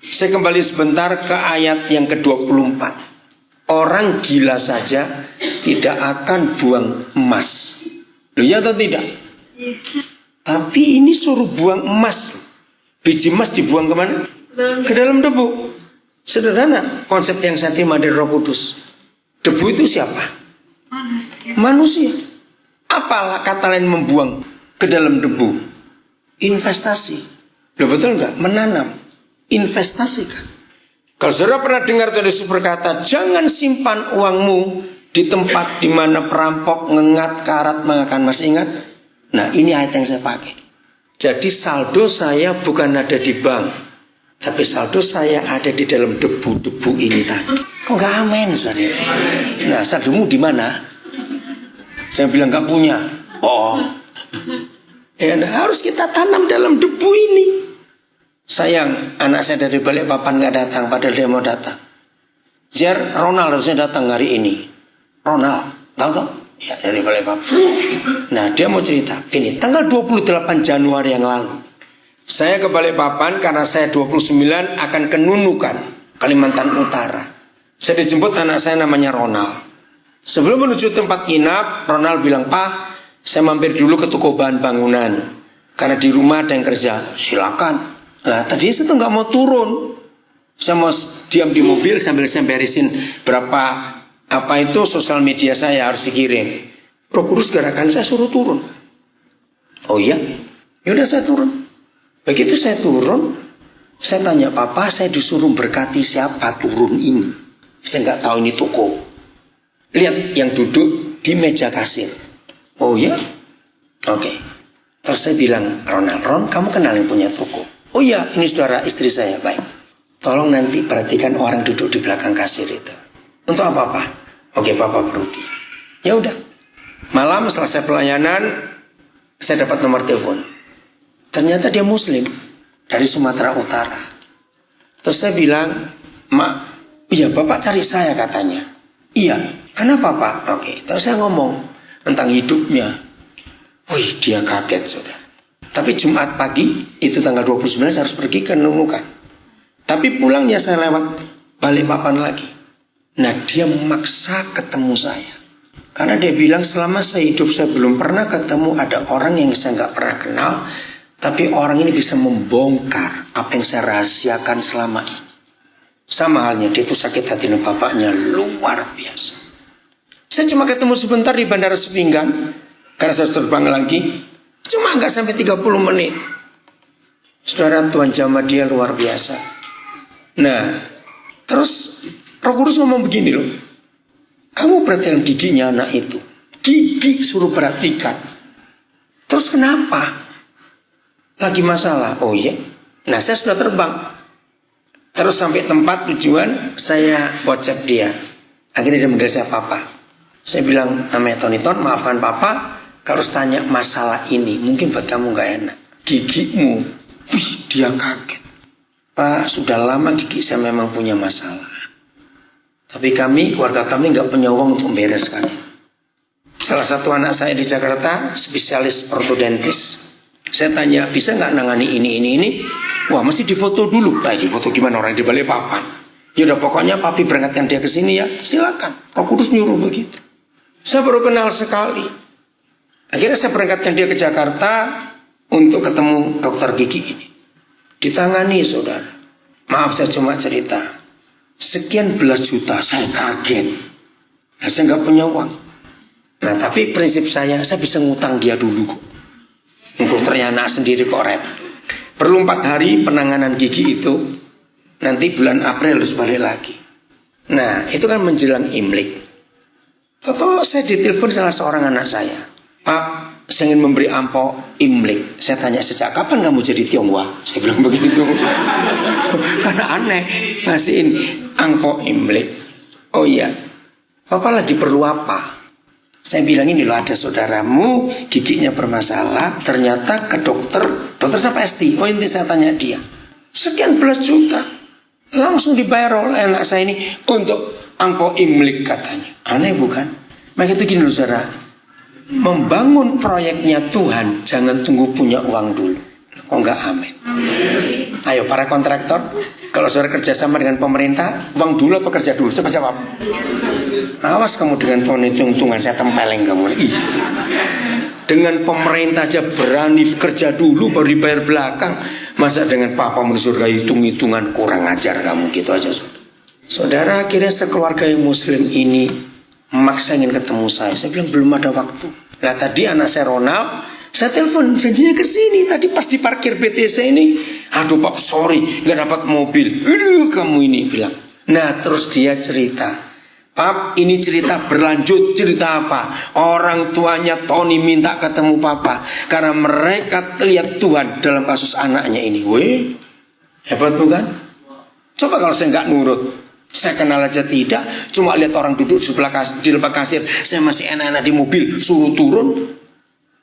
Saya kembali sebentar ke ayat yang ke-24. Orang gila saja tidak akan buang emas. Loh, ya atau tidak? Tapi ini suruh buang emas. Biji emas dibuang kemana? Ke dalam debu. Sederhana konsep yang saya terima dari Roh Kudus. Debu itu siapa? Manusia. Apalah kata lain membuang ke dalam debu? Investasi. Loh, betul enggak? Menanam. Investasikan. Kalau saudara pernah dengar Tuhan Yesus berkata, jangan simpan uangmu di tempat di mana perampok, ngengat, karat mengakan. Masih ingat? Nah, ini ayat yang saya pakai. Jadi saldo saya bukan ada di bank, tapi saldo saya ada di dalam debu-debu ini tadi. Kok nggak amin, saudara? Nah, saldomu di mana? Saya bilang nggak punya. Oh, ya, nah, harus kita tanam dalam debu ini. Sayang, anak saya dari Balikpapan nggak datang, padahal dia mau datang. Jer, Ronald harusnya datang hari ini. Ronald, tahu? Ya, dari Balikpapan. Nah, dia mau cerita. Ini tanggal 28 Januari yang lalu, saya ke Balikpapan karena saya 29 akan ke Nunukan, Kalimantan Utara. Saya dijemput anak saya namanya Ronald. Sebelum menuju tempat nginap, Ronald bilang, Pak, saya mampir dulu ke toko bahan bangunan karena di rumah ada yang kerja. Silakan. Nah, tadi saya tuh nggak mau turun. Saya mau diam di mobil sambil saya beresin berapa sosial media saya harus dikirim. Roh Kudus gerakan saya suruh turun. Oh iya, yaudah saya turun. Begitu saya turun, saya tanya, Papa, saya disuruh berkati siapa turun ini? Saya nggak tahu ini toko. Lihat yang duduk di meja kasir. Oh ya, oke. Terus saya bilang, Ron, kamu kenal yang punya toko? Oh iya, ini saudara istri saya. Baik, tolong nanti perhatikan orang duduk di belakang kasir itu. Untuk apa? Oke, Papa pergi. Ya udah. Malam selesai pelayanan, saya dapat nomor telepon. Ternyata dia Muslim. dari Sumatera Utara. Terus saya bilang, Mak, iya Bapak cari saya katanya. Iya, kenapa Pak? Oke, terus saya ngomong tentang hidupnya. Wih, dia kaget saudara. Tapi Jumat pagi, itu tanggal 29 saya harus pergi ke Nunukan. Tapi pulangnya saya lewat Balikpapan lagi. Nah dia memaksa ketemu saya. Karena dia bilang selama saya hidup saya belum pernah ketemu ada orang yang saya nggak pernah kenal. Tapi orang ini bisa membongkar apa yang saya rahasiakan selama ini. Sama halnya dia itu sakit hati dengan bapaknya luar biasa. Saya cuma ketemu sebentar di Bandara Sepinggan. Karena saya terbang lagi. Cuma nggak sampai 30 menit. Saudara, Tuhan jamah dia luar biasa. Nah, terus Roh Kudus ngomong begini loh. Kamu perhatikan giginya anak itu. Gigi suruh perhatikan. Terus kenapa? Lagi masalah. Oh iya. Nah saya sudah terbang. Terus sampai tempat tujuan saya WhatsApp dia. Akhirnya dia manggil saya Papa. Saya bilang, namanya Tony Ton, maafkan Papa kalau tanya masalah ini. Mungkin buat kamu gak enak. Gigimu. Wih, dia kaget. Pak, sudah lama gigi saya memang punya masalah. Tapi keluarga kami gak punya uang untuk bereskan. Salah satu anak saya di Jakarta, spesialis ortodontis. Saya tanya, bisa gak nangani ini? Wah, mesti difoto dulu. Nah, difoto gimana orang di Balikpapan? Ya udah pokoknya papi berangkatkan dia ke sini ya. Silakan. Roh Kudus nyuruh begitu. Saya baru kenal sekali. Akhirnya saya berangkatkan dia ke Jakarta untuk ketemu dokter gigi ini. Ditangani saudara. Maaf saya cuma cerita. Sekian belas juta, saya kaget. Nah, saya nggak punya uang. Nah tapi prinsip saya bisa ngutang dia dulu kok. Dokternya anak sendiri kok rep. Perlu 4 hari penanganan gigi itu. Nanti bulan April harus balik lagi. Nah itu kan menjelang Imlek. Tahu saya ditelepon salah seorang anak saya. Pak, saya ingin memberi amplop Imlek. Saya tanya sejak kapan kamu jadi Tionghoa? Saya bilang begitu. Karena aneh ngasihin amplop Imlek. Oh iya, Papa lagi perlu apa? Saya bilang ini loh, ada saudaramu giginya bermasalah. Ternyata ke dokter sampai ST. Oh ini saya tanya dia. Sekian belas juta. Langsung dibayar oleh anak saya ini untuk amplop Imlek katanya. Aneh bukan? Maka itu gini loh saudara. Membangun proyeknya Tuhan jangan tunggu punya uang dulu. Oh enggak, amin. Ayo para kontraktor, kalau saudara kerjasama dengan pemerintah, uang dulu atau kerja dulu? Coba jawab. Awas kamu dengan hitung-hitungan, saya tempeleng kamu. Dengan pemerintah aja berani kerja dulu baru dibayar belakang. Masa dengan papa menuju surga hitung-hitungan, kurang ajar kamu gitu aja. Saudara, akhirnya sekeluarga yang muslim ini maksa ingin ketemu saya. Saya bilang belum ada waktu. Nah tadi anak saya Ronald, saya telepon janjinya ke sini. Tadi pas di parkir BTC ini, aduh Pak sorry nggak dapat mobil. Aduh kamu ini bilang. Nah terus dia cerita, Pap ini cerita berlanjut. Cerita apa? Orang tuanya Tony minta ketemu Papa karena mereka lihat Tuhan dalam kasus anaknya ini. Weh hebat bukan? Coba kalau saya nggak nurut, saya kenal aja tidak, cuma lihat orang duduk di depan kasir, saya masih enak-enak di mobil, suruh turun.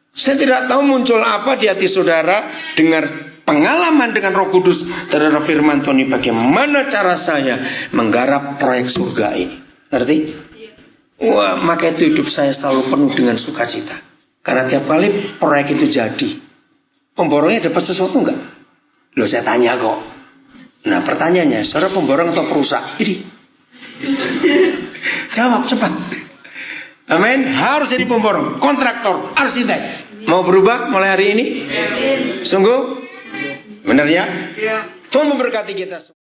Saya tidak tahu muncul apa di hati saudara dengar pengalaman dengan Roh Kudus terhadap firman Tuhan. Bagaimana cara saya menggarap proyek surga ini? Ngerti? Wah, maka itu hidup saya selalu penuh dengan sukacita. Karena tiap kali proyek itu jadi, pemborongnya dapat sesuatu enggak? Loh saya tanya kok. Nah pertanyaannya, saudara pemborong atau perusak? Ini jawab cepat. Amin. Harus jadi pemborong, kontraktor, arsitek. Mau berubah mulai hari ini? Sungguh? Benar ya? Tuhan memberkati kita semua.